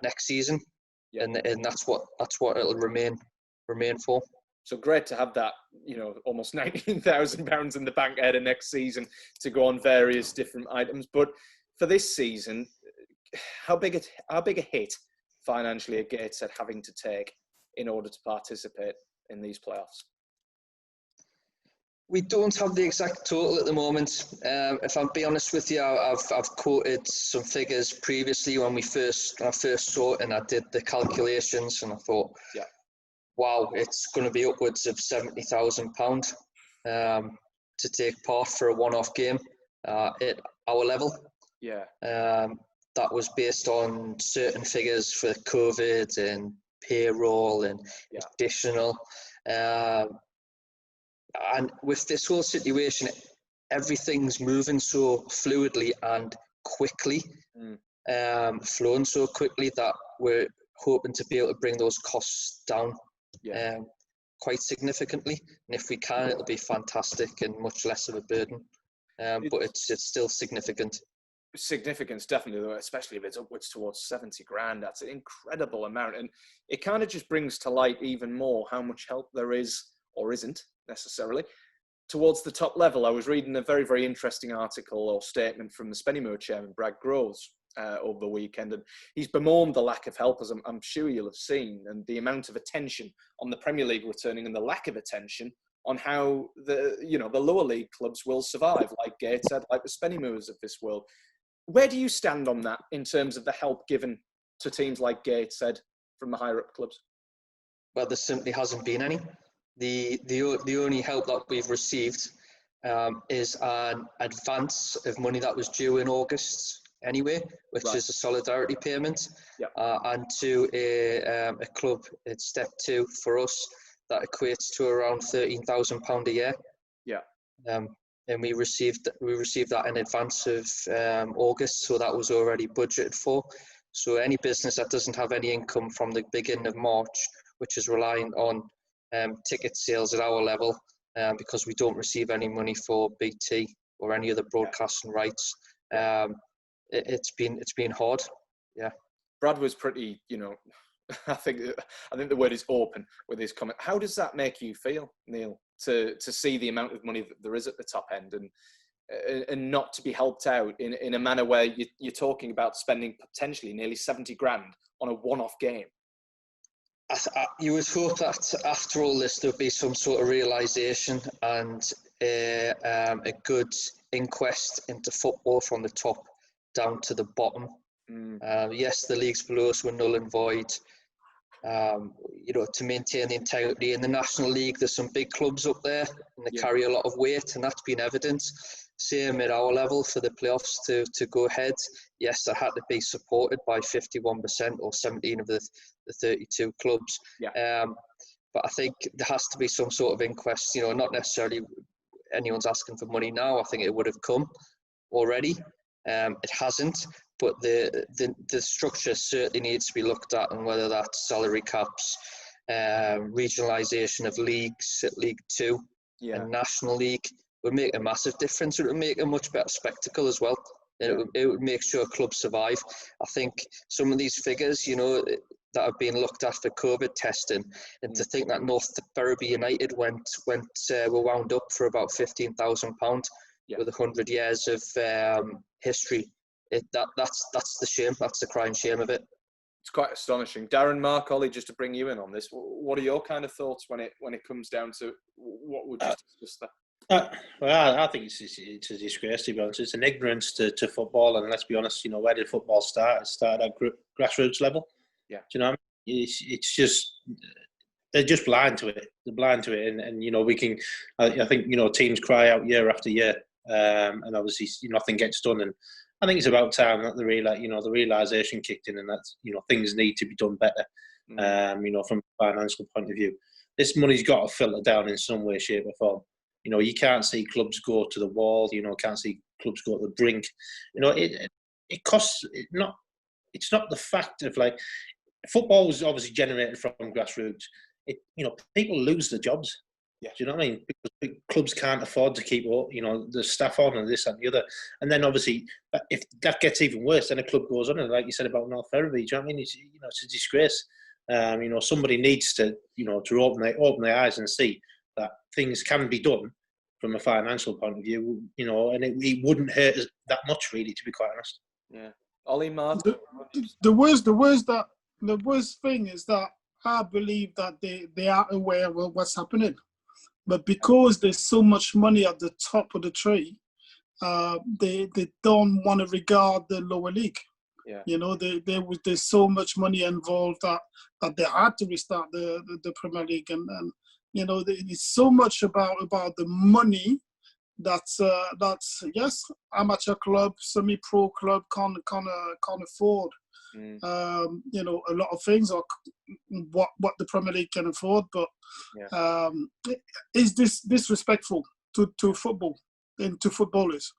next season. And that's what it'll remain for. So great to have that, almost £19,000 in the bank ahead of next season to go on various different items. But for this season, how big a hit financially are Gateshead having to take in order to participate in these playoffs? We don't have the exact total at the moment. If I'm being honest with you, I've quoted some figures previously when I first saw it, and I did the calculations, and I thought, wow, it's going to be upwards of £70,000 to take part for a one-off game at our level. That was based on certain figures for COVID and payroll and additional. And with this whole situation, everything's moving so fluidly and quickly, flowing so quickly, that we're hoping to be able to bring those costs down quite significantly. And if we can, it'll be fantastic and much less of a burden. But it's still significant. Significance, definitely, especially if it's upwards towards 70 grand. That's an incredible amount. And it kind of just brings to light even more how much help there is, or isn't necessarily, towards the top level. I was reading a very, very interesting article or statement from the Spennymoor chairman, Brad Groves, over the weekend, and he's bemoaned the lack of help, as I'm sure you'll have seen, and the amount of attention on the Premier League returning and the lack of attention on how the lower league clubs will survive, like Gateshead, like the Spennymoors of this world. Where do you stand on that in terms of the help given to teams like Gateshead from the higher up clubs? Well, there simply hasn't been any. The only help that we've received is an advance of money that was due in August anyway, which is a solidarity payment, and to a club at Step 2 for us that equates to around £13,000 a year. And we received that in advance of August, so that was already budgeted for. So any business that doesn't have any income from the beginning of March, which is relying on ticket sales at our level, because we don't receive any money for BT or any other broadcasting rights, it's been hard. Brad was pretty, I think the word is open with his comment. How does that make you feel, Neil, to see the amount of money that there is at the top end and not to be helped out in a manner where you're talking about spending potentially nearly 70 grand on a one-off game? You would hope that after all this there'll be some sort of realisation and a good inquest into football from the top down to the bottom. Yes, the leagues below us were null and void. To maintain the integrity in the National League, there's some big clubs up there and they carry a lot of weight, and that's been evident. Same at our level for the playoffs to go ahead. Yes, that had to be supported by 51% or 17 of the 32 clubs. But I think there has to be some sort of inquest. Not necessarily anyone's asking for money now. I think it would have come already. It hasn't. But the structure certainly needs to be looked at, and whether that's salary caps, regionalisation of leagues at League 2 and National League would make a massive difference. It would make a much better spectacle as well. It would make sure clubs survive. I think some of these figures, that have been looked at for COVID testing, and to think that North Ferriby United were wound up for about £15,000 with 100 years of history. That's the shame. That's the crying shame of it. It's quite astonishing. Darren, Mark, Olly, just to bring you in on this, what are your kind of thoughts when it comes down to what would you discuss there? Well, I think it's a disgrace, to be honest. It's an ignorance to football, and let's be honest, where did football start? It started at grassroots level. Do you know what I mean? It's just, they're just blind to it. They're blind to it, and we can. I think teams cry out year after year, and obviously nothing gets done. And I think it's about time that the realisation kicked in, and that things need to be done better. From a financial point of view, this money's got to filter down in some way, shape, or form. You can't see clubs go to the wall. Can't see clubs go to the brink. It costs. It's not the fact of football was obviously generated from grassroots. People lose their jobs. Do you know what I mean? Because clubs can't afford to keep the staff on and this and the other. And then obviously, if that gets even worse, then a club goes on, and like you said about North Ferriby, do you know what I mean? It's a disgrace. Somebody needs to to open their eyes and see that things can be done from a financial point of view. And it wouldn't hurt us that much, really, to be quite honest. Yeah. Olly, Mark? The worst thing is that I believe that they are aware of what's happening. But because there's so much money at the top of the tree, they don't want to regard the lower league. Yeah. You know, there's so much money involved that they had to restart the Premier League, and you know, it's so much about the money that's yes, amateur club, semi-pro club can't afford. You know, a lot of things, or what the Premier League can afford, but is this disrespectful to football and to footballers?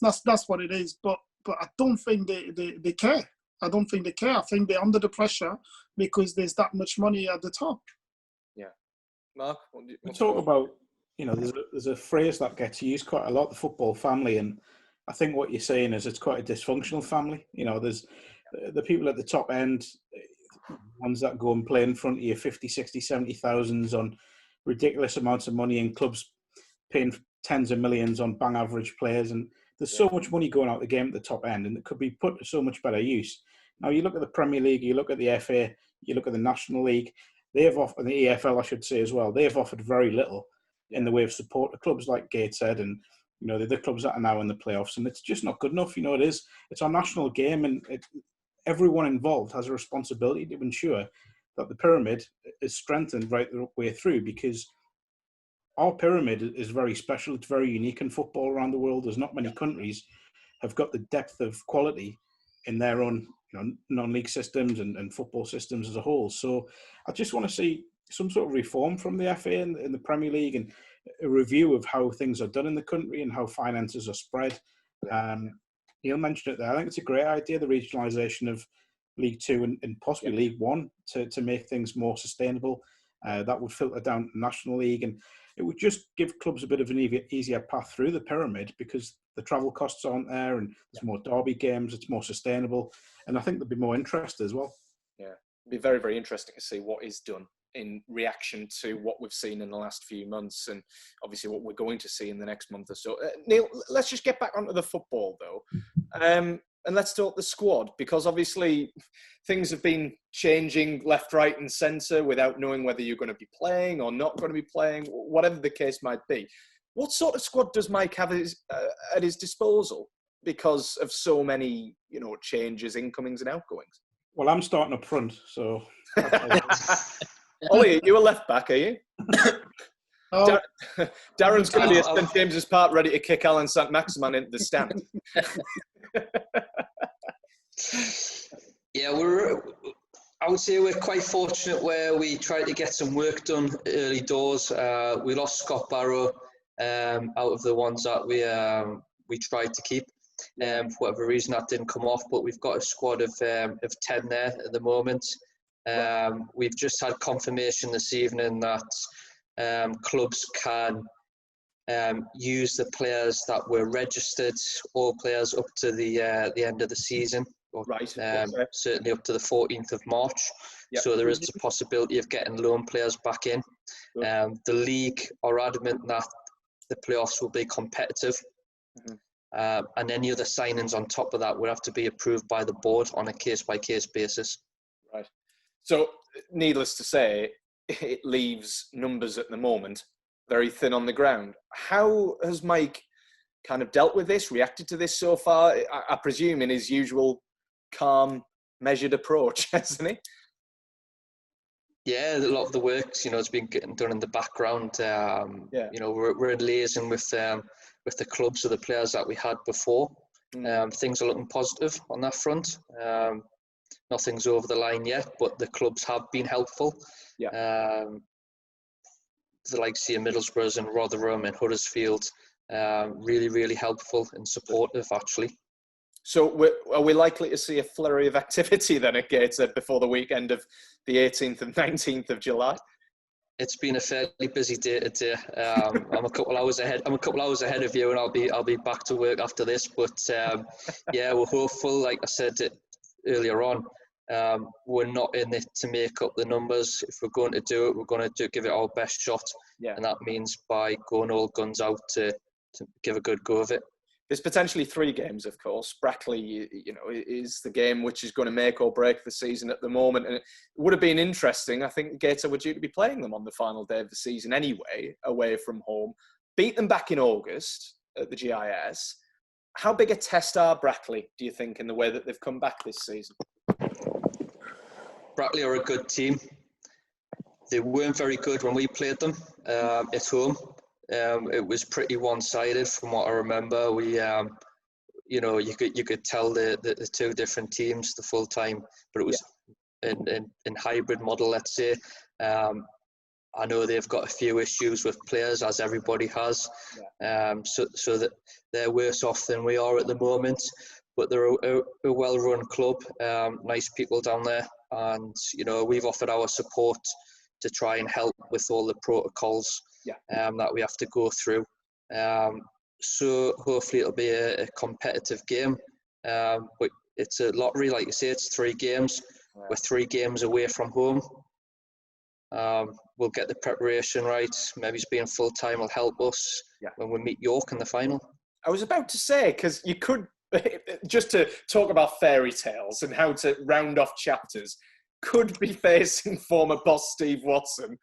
That's what it is. But I don't think they care. I don't think they care. I think they're under the pressure because there's that much money at the top. Yeah, Mark, we talk about, you know, there's a phrase that gets used quite a lot, the football family, and I think what you're saying is it's quite a dysfunctional family. You know, there's the people at the top end, ones that go and play in front of you 50, 60, 70,000 on ridiculous amounts of money, in clubs paying tens of millions on bang average players, and there's so much money going out the game at the top end, and it could be put to so much better use. Now, you look at the Premier League, you look at the FA, you look at the National League, they have offered, and the EFL, I should say as well, they have offered very little in the way of support to clubs like Gateshead and, you know, the clubs that are now in the playoffs, and it's just not good enough. You know, it's our national game, and everyone involved has a responsibility to ensure that the pyramid is strengthened right the way through, because our pyramid is very special. It's very unique in football around the world. There's not many countries have got the depth of quality in their own, you know, non-league systems and football systems as a whole. So I just want to see some sort of reform from the FA and the Premier League, and a review of how things are done in the country and how finances are spread. Neil mentioned it there. I think it's a great idea, the regionalisation of League Two and possibly League One to make things more sustainable. That would filter down to National League, and it would just give clubs a bit of an easier path through the pyramid, because the travel costs aren't there, and there's more derby games. It's more sustainable, and I think there'd be more interest as well. Yeah, it'd be very, very interesting to see what is done in reaction to what we've seen in the last few months, and obviously what we're going to see in the next month or so. Neil, let's just get back onto the football though, and let's talk the squad, because obviously things have been changing left, right and centre without knowing whether you're going to be playing or not going to be playing, whatever the case might be. What sort of squad does Mike have at his disposal because of so many, you know, changes, incomings and outgoings? Well, I'm starting up front, so... Olly, you a left back, are you? Oh. Darren's going to be at St James's Park ready to kick Allan Saint-Maximin into the stand. Yeah, I would say we're quite fortunate where we tried to get some work done early doors. We lost Scott Barrow out of the ones that we tried to keep. For whatever reason, that didn't come off, but we've got a squad of 10 there at the moment. We've just had confirmation this evening that clubs can use the players that were registered, all players up to the end of the season, or certainly up to the 14th of March. Yep. So there is a possibility of getting loan players back in. The league are adamant that the playoffs will be competitive. And any other signings on top of that would have to be approved by the board on a case-by-case basis. Right. So, needless to say, it leaves numbers at the moment very thin on the ground. How has Mike kind of dealt with this, reacted to this so far? I presume in his usual calm, measured approach, hasn't he? Yeah, a lot of the work, you know, has been getting done in the background. You know, we're liaising with the clubs of the players that we had before. Things are looking positive on that front. Nothing's over the line yet, but the clubs have been helpful. The likes of Middlesbrough and Rotherham and Huddersfield, really, really helpful and supportive, actually. So are we likely to see a flurry of activity then at Gateshead before the weekend of the 18th and 19th of July? It's been a fairly busy day today. I'm a couple hours ahead. I'm a couple hours ahead of you, and I'll be back to work after this. But yeah, we're hopeful. Like I said earlier on, we're not in it to make up the numbers. If we're going to do it, we're going to give it our best shot, and that means by going all guns out to give a good go of it. There's potentially 3 games, of course. Brackley, is the game which is going to make or break the season at the moment. And it would have been interesting. I think Gateshead were due to be playing them on the final day of the season anyway, away from home. Beat them back in August at the GIS. How big a test are Brackley, do you think, in the way that they've come back this season? Brackley are a good team. They weren't very good when we played them at home. It was pretty one-sided from what I remember. We, you could tell the 2 different teams the full time, but it was in hybrid model, let's say. I know they've got a few issues with players, as everybody has. So that they're worse off than we are at the moment. But they're a well-run club, nice people down there, and we've offered our support to try and help with all the protocols that we have to go through. So hopefully it'll be a competitive game. But it's a lottery, like you say, it's 3 games. We're 3 games away from home. We'll get the preparation right. Maybe being full-time will help us when we meet York in the final. I was about to say, because you could, just to talk about fairy tales and how to round off chapters, could be facing former boss Steve Watson,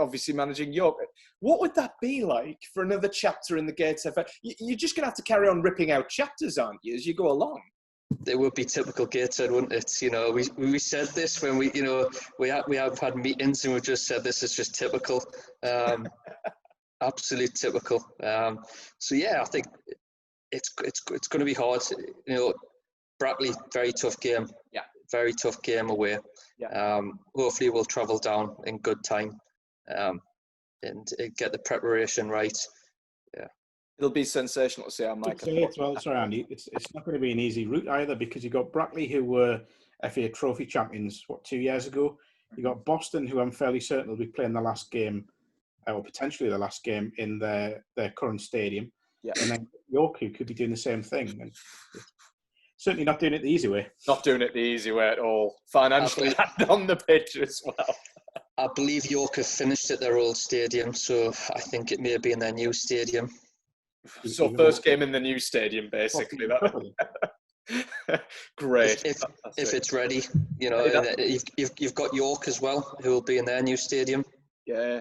obviously managing York. What would that be like for another chapter in the Gateshead? You're just going to have to carry on ripping out chapters, aren't you, as you go along? It would be typical Gateshead, wouldn't it? We said this when we have had meetings, and we've just said this is just typical, absolute typical. So yeah, I think it's going to be hard. Brackley, very tough game. Yeah. Very tough game away. Yeah. Hopefully we'll travel down in good time and get the preparation right. Yeah. It'll be sensational to see how Mike. Sorry, Andy. It's not going to be an easy route either, because you got Brackley, who were FA Trophy champions 2 years ago. You got Boston, who I'm fairly certain will be playing the last game, or potentially the last game in their current stadium. Yeah. And then York, who could be doing the same thing. And certainly not doing it the easy way. Not doing it the easy way at all. Financially and on the pitch as well. I believe York have finished at their old stadium, so I think it may be in their new stadium. So first game in the new stadium, basically. Great. If it's ready, you've got York as well, who will be in their new stadium. Yeah.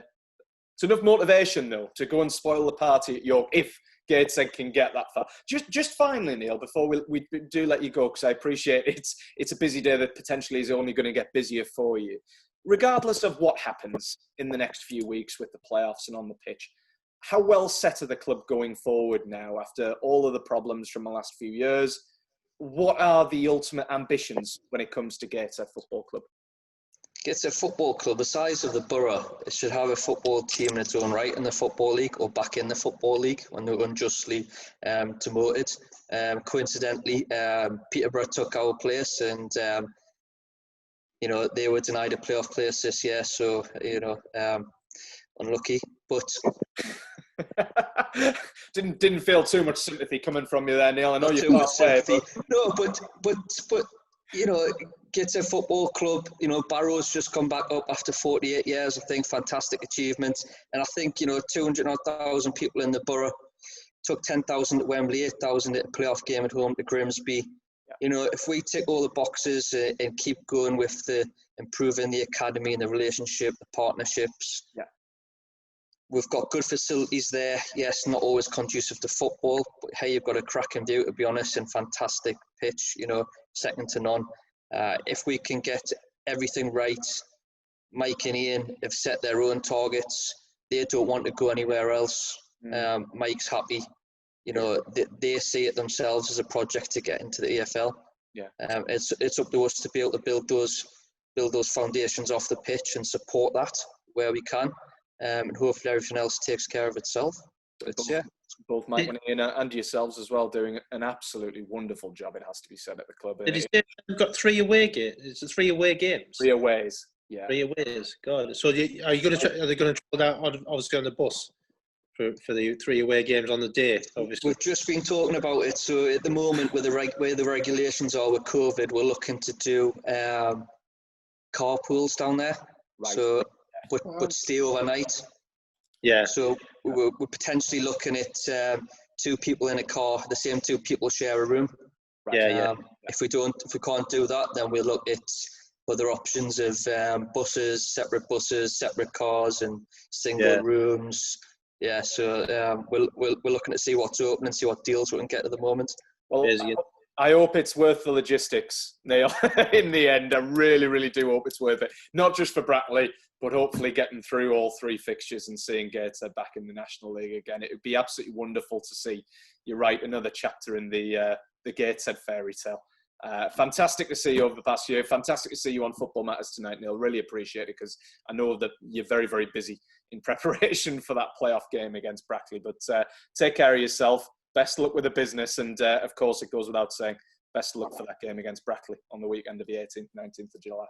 It's enough motivation, though, to go and spoil the party at York, if Gateshead can get that far. Just finally, Neil, before we do let you go, because I appreciate it's a busy day that potentially is only going to get busier for you. Regardless of what happens in the next few weeks with the playoffs and on the pitch, how well set are the club going forward now after all of the problems from the last few years? What are the ultimate ambitions when it comes to Gateshead Football Club? Gateshead Football Club, the size of the borough, it should have a football team in its own right in the Football League, or back in the Football League when they were unjustly demoted. Coincidentally, Peterborough took our place, and they were denied a playoff place this year, so unlucky. But didn't feel too much sympathy coming from you there, Neil. I know you can't say, no, but Gateshead Football Club, Barrow's just come back up after 48 years. I think fantastic achievement, and I think 200,000 people in the borough, took 10,000 at Wembley, 8,000 at a playoff game at home to Grimsby. Yeah. If we tick all the boxes and keep going with the improving the academy and the relationship, the partnerships. Yeah. We've got good facilities there. Yes, not always conducive to football, but hey, you've got a cracking view, to be honest, and fantastic pitch, second to none. If we can get everything right, Mike and Ian have set their own targets. They don't want to go anywhere else. Mike's happy. They see it themselves as a project to get into the EFL. Yeah. It's up to us to be able to build those foundations off the pitch and support that where we can. And hopefully everything else takes care of itself. Both Mike and Ian and yourselves as well doing an absolutely wonderful job, it has to be said, at the club. Did you say you've got 3 away games? It's 3 away games? 3 aways, yeah. 3 aways, God. So are they going to travel down, obviously, on the bus for the 3 away games on the day, obviously? We've just been talking about it. So at the moment, with the way the regulations are with COVID, we're looking to do carpools down there. Right. So, but stay overnight. Yeah. So we're potentially looking at two people in a car, the same two people share a room. Right. If we can't do that, then we'll look at other options of separate buses, separate cars, and single rooms. Yeah, so we're looking to see what's open and see what deals we can get at the moment. Well, I hope it's worth the logistics, Neil. In the end, I really, really do hope it's worth it. Not just for Brackley, but hopefully getting through all three fixtures and seeing Gateshead back in the National League again. It would be absolutely wonderful to see. You're right, another chapter in the Gateshead fairy tale. Fantastic to see you over the past year. Fantastic to see you on Football Matters tonight, Neil. Really appreciate it, because I know that you're very, very busy in preparation for that playoff game against Brackley. But take care of yourself. Best of luck with the business. And, of course, it goes without saying, best of luck for that game against Brackley on the weekend of the 18th, 19th of July.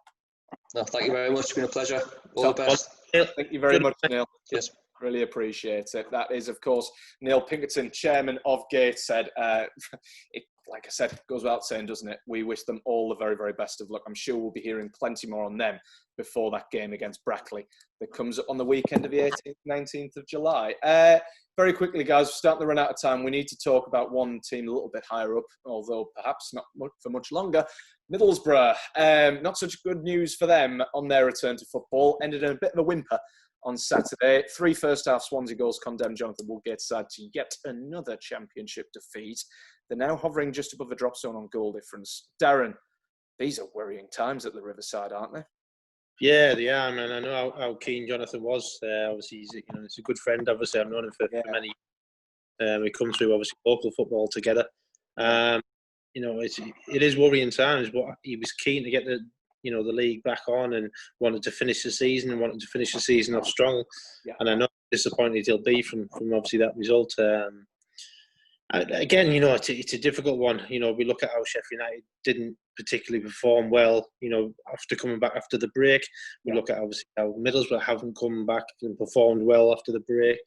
No, thank you very much. It's been a pleasure. All the best. Thank you very much, Neil. Cheers. Really appreciate it. That is, of course, Neil Pinkerton, chairman of Gateshead. Like I said, goes without saying, doesn't it? We wish them all the very, very best of luck. I'm sure we'll be hearing plenty more on them before that game against Brackley that comes up on the weekend of the 18th, 19th of July. Very quickly, guys, we're starting to run out of time. We need to talk about one team a little bit higher up, although perhaps not for much longer. Middlesbrough. Not such good news for them on their return to football. Ended in a bit of a whimper on Saturday. 3 first-half Swansea goals condemned Jonathan Woodgate's side to yet another championship defeat. They're now hovering just above the drop zone on goal difference. Darren, these are worrying times at the Riverside, aren't they? Yeah, they are, man. I know how keen Jonathan was. Obviously, he's a good friend. Obviously, I've known him for many years. We come through, obviously, local football together. It is worrying times, but he was keen to get the league back on and wanted to finish the season off strong. Yeah. And I know how disappointed he'll be from obviously that result. Again, it's a difficult one. We look at how Sheffield United didn't particularly perform well, after coming back after the break. We look at obviously how Middlesbrough haven't come back and performed well after the break.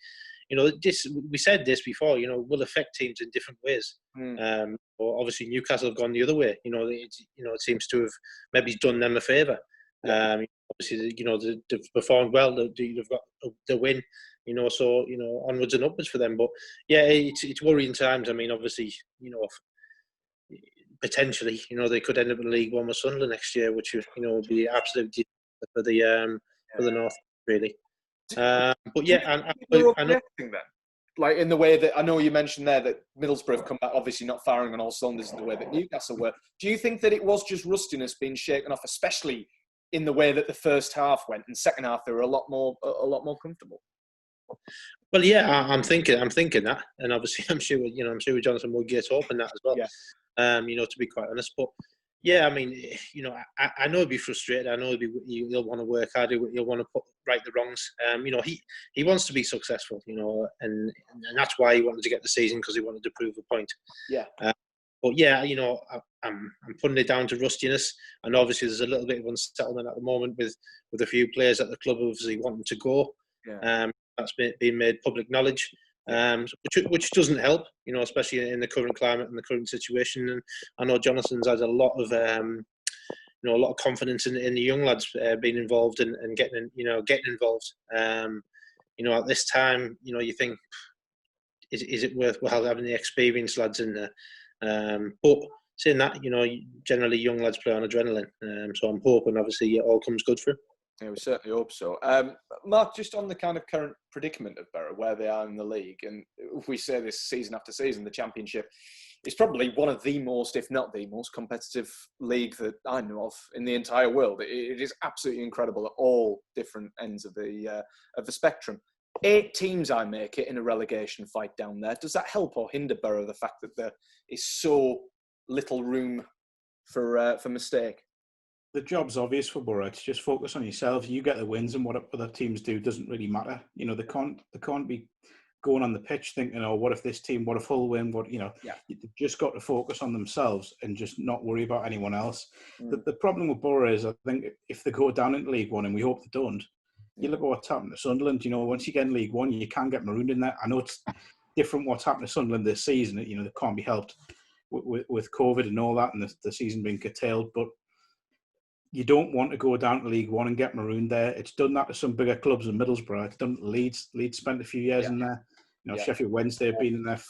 We said this before, will affect teams in different ways. Or obviously Newcastle have gone the other way. It seems to have maybe done them a favour. Obviously, they've performed well. They've got the win. So onwards and upwards for them. But yeah, it's worrying times. I mean, obviously, potentially, they could end up in League One with Sunderland next year, which would be absolutely for the North, really. But yeah, I know. Then, like in the way that I know you mentioned there that Middlesbrough have come back, obviously not firing on all cylinders in the way that Newcastle were. Do you think that it was just rustiness being shaken off, especially in the way that the first half went, and second half they were a lot more comfortable? Well, yeah, I'm thinking that, and obviously I'm sure Jonathan Woodgate hoping that as well. Yeah. To be quite honest, but yeah, I mean, I know he'll be frustrated. I know he'll want to work hard. He'll want to put right the wrongs. He wants to be successful. And that's why he wanted to get the season, because he wanted to prove a point. Yeah. But yeah, I'm putting it down to rustiness, and obviously there's a little bit of unsettlement at the moment with a few players at the club obviously wanting to go. Yeah. That's been made public knowledge, which doesn't help, especially in the current climate and the current situation. And I know Jonathan's had a lot of confidence in the young lads being involved and getting involved. At this time, you think, is it worthwhile having the experienced lads in there? But saying that, generally young lads play on adrenaline. So I'm hoping, obviously, it all comes good for him. Yeah, we certainly hope so. Mark, just on the kind of current predicament of Borough, where they are in the league, and we say this season after season, the Championship is probably one of the most, if not the most, competitive league that I know of in the entire world. It is absolutely incredible at all different ends of the spectrum. 8 teams I make it in a relegation fight down there. Does that help or hinder Borough, the fact that there is so little room for mistake? The job's obvious for Borough. It's just focus on yourself. You get the wins, and what other teams do doesn't really matter. They can't be going on the pitch thinking, "Oh, what if this team? What if Hull win?" You've just got to focus on themselves and just not worry about anyone else. The problem with Borough is, I think, if they go down into League One, and we hope they don't, you look at what's happened to Sunderland. Once you get in League One, you can get marooned in there. I know it's different what's happened to Sunderland this season. They can't be helped with COVID and all that, and the season being curtailed, but you don't want to go down to League One and get marooned there. It's done that to some bigger clubs in Middlesbrough. It's done Leeds. Leeds spent a few years in there. Sheffield Wednesday have been in there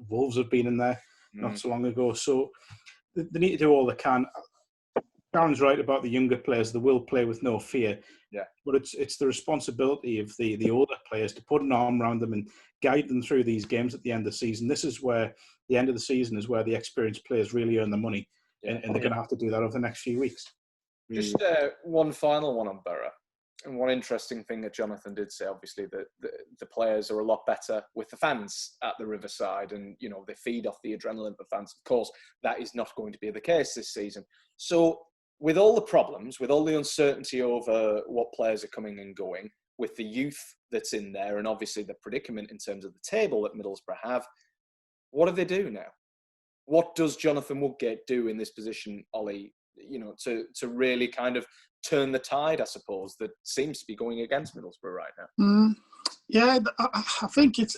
Wolves have been in there not so long ago. So they need to do all they can. Darren's right about the younger players. They will play with no fear. Yeah. But it's the responsibility of the older players to put an arm around them and guide them through these games at the end of the season. This is where the end of the season is where the experienced players really earn the money. Yeah. And they're going to have to do that over the next few weeks. Just one final one on Borough. And one interesting thing that Jonathan did say, obviously, that the players are a lot better with the fans at the Riverside, and they feed off the adrenaline of the fans. Of course, that is not going to be the case this season. So, with all the problems, with all the uncertainty over what players are coming and going, with the youth that's in there, and obviously the predicament in terms of the table that Middlesbrough have, what do they do now? What does Jonathan Woodgate do in this position, Ollie? To really kind of turn the tide, I suppose, that seems to be going against Middlesbrough right now. Yeah, I think it's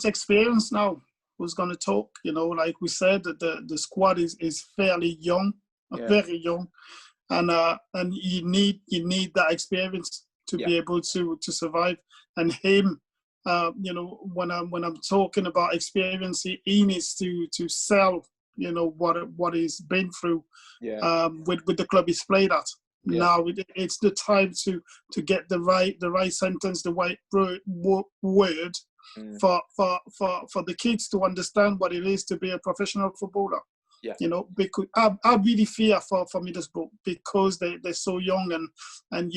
experience now who's going to talk. Like we said, the squad is fairly young, very young, and you need that experience to be able to survive. And him, when I'm talking about experience, he needs to sell. What he's been through with the club he's played at. Yeah. Now it's the time to get the right sentence, the right word for the kids to understand what it is to be a professional footballer. Yeah. Because I really fear for Middlesbrough because they're so young, and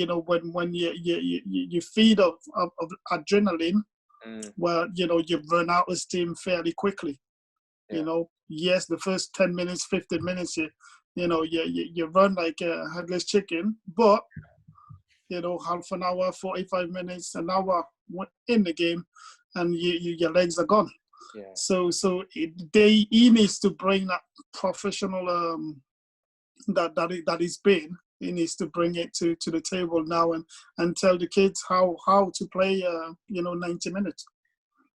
when you feed of adrenaline, well, you run out of steam fairly quickly. Yeah. Yes, the first 10 minutes, 15 minutes, you run like a headless chicken, but half an hour, 45 minutes, an hour in the game, and your legs are gone. Yeah. So he needs to bring that professional that he's been. He needs to bring it to the table now and tell the kids how to play 90 minutes.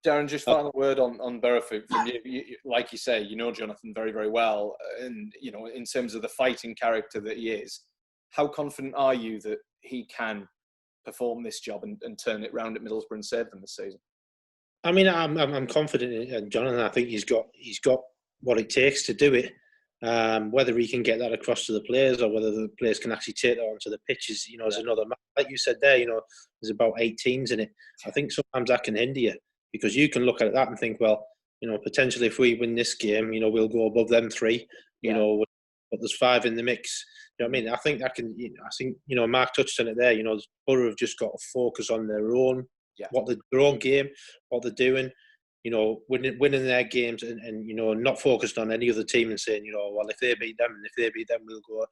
Darren, just final word on Borough from you. Like you say, Jonathan very, very well. And, in terms of the fighting character that he is, how confident are you that he can perform this job and turn it round at Middlesbrough and save them this season? I mean, I'm confident in Jonathan. I think he's got what it takes to do it. Whether he can get that across to the players or whether the players can actually take that onto the pitches, is another matter. Like you said there, there's about 8 teams in it. I think sometimes that can hinder you. Because you can look at that and think, well, potentially if we win this game, we'll go above them 3. But there's 5 in the mix. You know what I mean? I think that can. I think Mark touched on it there. Borough have just got to focus on their own, their own game, what they're doing. Winning their games and not focused on any other team and saying, well, if they beat them and if they beat them, we'll go.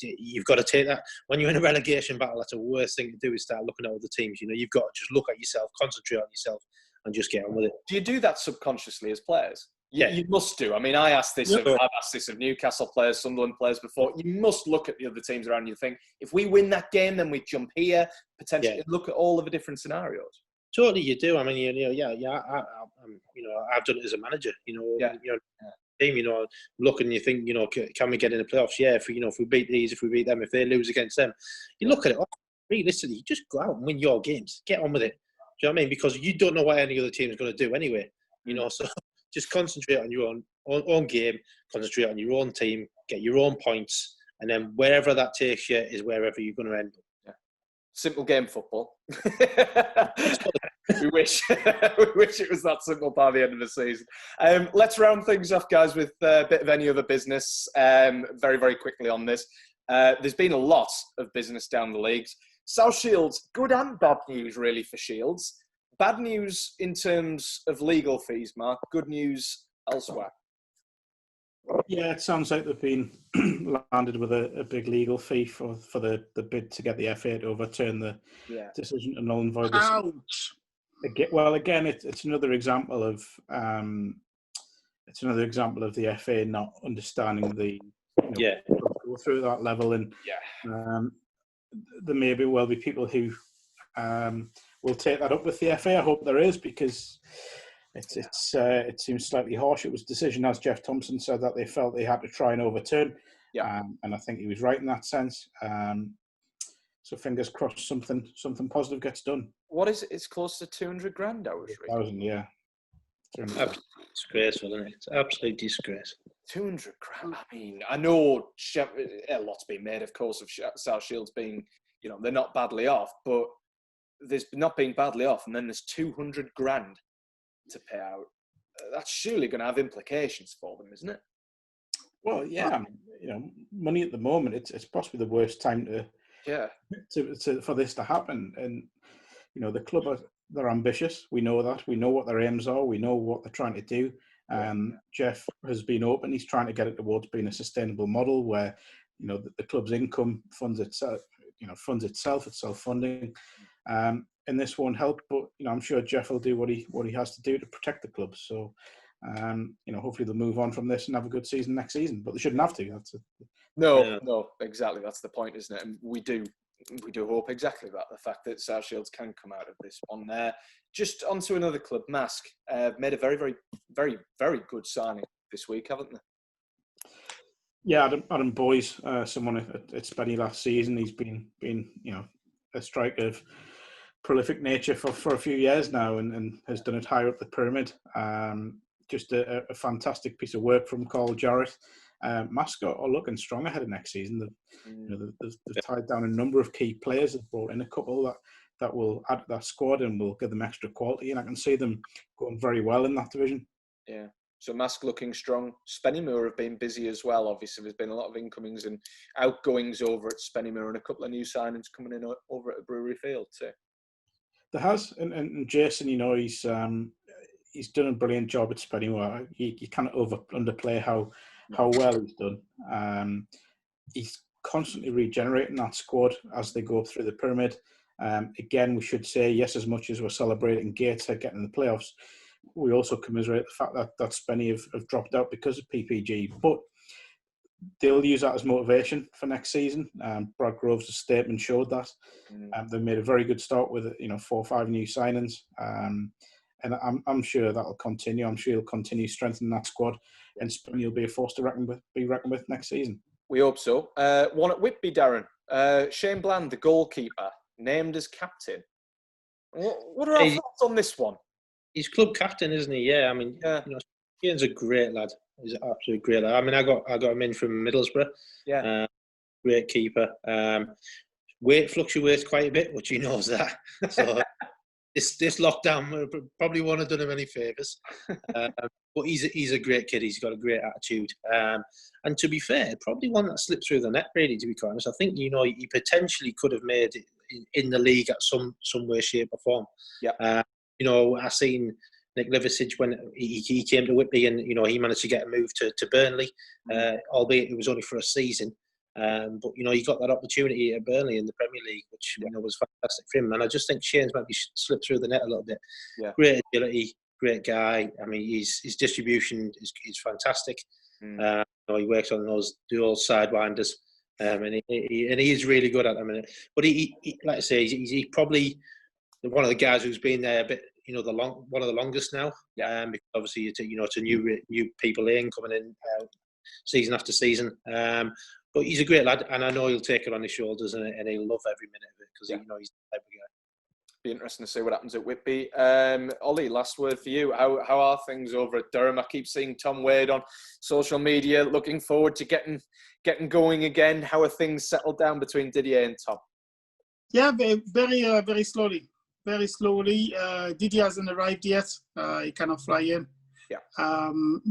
You've got to take that. When you're in a relegation battle, that's the worst thing to do is start looking at other teams. You've got to just look at yourself, concentrate on yourself, and just get on with it. Do you do that subconsciously as players? You must do. I mean, I've asked this of Newcastle players, Sunderland players before. You must look at the other teams around you and think, if we win that game, then we jump here, potentially look at all of the different scenarios. Totally, you do. I mean, I've done it as a manager. Team. Look and you think, can we get in the playoffs? Yeah, if we beat these, if we beat them, if they lose against them, you look at it. Realistically, you just go out and win your games. Get on with it. Do you know what I mean? Because you don't know what any other team is going to do anyway. So just concentrate on your own game, concentrate on your own team, get your own points, and then wherever that takes you is wherever you're going to end up. Yeah. Simple game football. We wish it was that simple by the end of the season. Let's round things off, guys, with a bit of any other business. Very, very quickly on this. There's been a lot of business down the leagues. South Shields, good and bad news, really, for Shields. Bad news in terms of legal fees, Mark. Good news elsewhere. Yeah, it sounds like they've been landed with a big legal fee for the bid to get the FA to overturn the decision to null and void this. Ouch. Again, it's another example of the FA not understanding go through that level, and there may well be people who will take that up with the FA. I hope there is, because it seems slightly harsh. It was a decision, as Jeff Thompson said, that they felt they had to try and overturn. And I think he was right in that sense. So fingers crossed, something positive gets done. What is it? It's close to 200 grand, I was reading. 1,000, yeah. Disgraceful, isn't it? It's absolute disgrace. 200 grand. I mean, I know a lot's been made, of course, of South Shields being, they're not badly off, but there's not been badly off, and then there's 200 grand to pay out. That's surely going to have implications for them, isn't it? Well, yeah, money at the moment, it's possibly the worst time for this to happen. And the club they're ambitious. We know that. We know what their aims are. We know what they're trying to do. Jeff has been open. He's trying to get it towards being a sustainable model where the club's income funds itself. It's self-funding. And this won't help, but I'm sure Jeff will do what he has to do to protect the club. So. Hopefully they'll move on from this and have a good season next season, but they shouldn't have to. No, exactly. That's the point, isn't it? And we do hope exactly that. The fact that South Shields can come out of this one. Just onto another club, Mask made a very, very, very, very good signing this week, haven't they? Yeah, Adam Boyes, someone at Spenny last season. He's been a striker of prolific nature for a few years now, and has done it higher up the pyramid. Just a fantastic piece of work from Carl Jarrett. Mascot are looking strong ahead of next season. They've tied down a number of key players. They've brought in a couple that will add to that squad and will give them extra quality. And I can see them going very well in that division. Yeah. So Mask looking strong. Spennymoor have been busy as well. Obviously, there's been a lot of incomings and outgoings over at Spennymoor, and a couple of new signings coming in over at the Brewery Field too. There has, and Jason, he's done a brilliant job at Spennymoor. You can't underplay how well he's done. He's constantly regenerating that squad as they go up through the pyramid. Again, we should say, yes, as much as we're celebrating Gateshead getting in the playoffs, we also commiserate the fact that Spenny have dropped out because of PPG. But they'll use that as motivation for next season. Brad Groves' statement showed that. They made a very good start with 4 or 5 new signings. And I'm sure that'll continue. I'm sure he'll continue strengthening that squad, and Spenny will be a force to be reckoned with next season. We hope so. One at Whitby, Darren. Shane Bland, the goalkeeper, named as captain. What are our thoughts on this one? He's club captain, isn't he? Yeah, I mean, Shane's a great lad. He's an absolute great lad. I mean, I got him in from Middlesbrough. Yeah. Great keeper. Weight fluctuates quite a bit, which he knows that. So. This lockdown probably won't have done him any favours, but he's a great kid. He's got a great attitude, and to be fair, probably one that slipped through the net. Really, to be quite honest, I think he potentially could have made it in the league at some way, shape, or form. Yeah. I seen Nick Liversidge when he came to Whitby, and he managed to get a move to Burnley, albeit it was only for a season. But he got that opportunity at Burnley in the Premier League, which was fantastic for him. And I just think Shane's maybe slipped through the net a little bit. Yeah. Great agility, great guy. I mean, his distribution is fantastic. He works on those dual sidewinders, and he is really good at them. But he like I say, he's probably one of the guys who's been there a bit. One of the longest now. Because obviously it's a new people in coming in season after season. But he's a great lad, and I know he'll take it on his shoulders, and he'll love every minute of it because he's the type of guy. Be interesting to see what happens at Whitby. Ollie, last word for you. How are things over at Durham? I keep seeing Tom Wade on social media. Looking forward to getting going again. How are things settled down between Didier and Tom? Yeah, very slowly. Very slowly. Didier hasn't arrived yet. He cannot fly in. Yeah.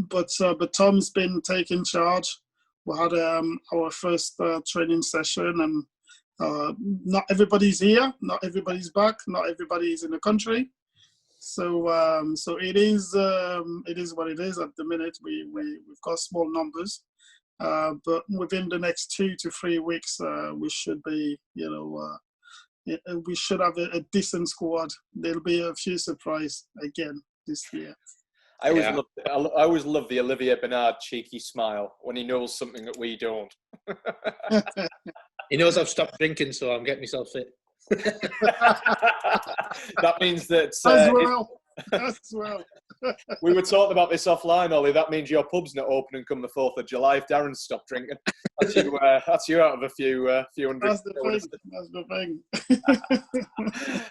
But Tom's been taking charge. We had our first training session, and not everybody's here, not everybody's back, not everybody's in the country. So it is what it is at the minute. We've got small numbers, but within the next 2 to 3 weeks, we should be, we should have a decent squad. There'll be a few surprises again this year. I always love the Olivier Bernard cheeky smile when he knows something that we don't. He knows I've stopped drinking, so I'm getting myself fit. That means that as well. We were talking about this offline, Ollie. That means your pub's not opening come the 4th of July if Darren's stopped drinking. That's you out of a few hundred. That's the thing.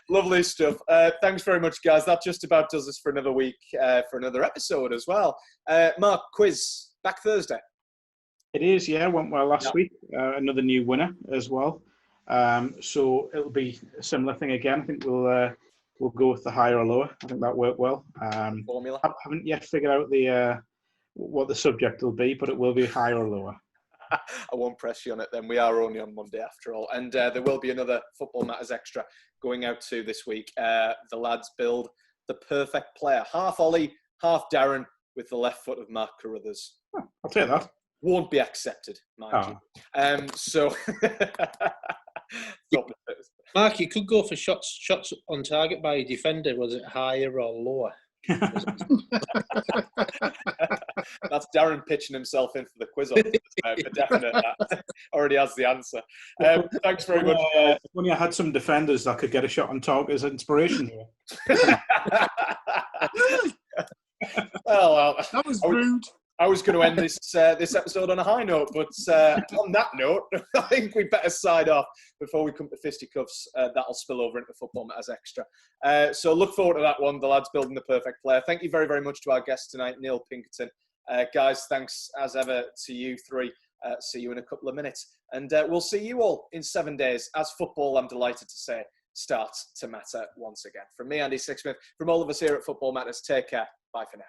Lovely stuff. Thanks very much, guys. That just about does us for another week, for another episode as well. Mark, quiz, back Thursday. It is, yeah. Went well last week. Another new winner as well. So it'll be a similar thing again. I think we'll go with the higher or lower. I think that worked well. Formula. I haven't yet figured out what the subject will be, but it will be higher or lower. I won't press you on it then. We are only on Monday after all. And there will be another Football Matters Extra going out to this week. The lads build the perfect player. Half Ollie, half Darren, with the left foot of Mark Carruthers. Oh, I'll take that. Won't be accepted, mind you. So... Mark, you could go for shots on target by a defender. Was it higher or lower? That's Darren pitching himself in for the quiz on for definite. That already has the answer. Thanks very much. When I had some defenders that could get a shot on target as inspiration here. Well, that was rude. I was going to end this episode on a high note, but on that note, I think we better side off before we come to fisticuffs. That'll spill over into Football Matters Extra. So look forward to that one. The lads building the perfect player. Thank you very, very much to our guest tonight, Neil Pinkerton. Guys, thanks as ever to you three. See you in a couple of minutes. And we'll see you all in 7 days as football, I'm delighted to say, starts to matter once again. From me, Andy Sixsmith, from all of us here at Football Matters, take care. Bye for now.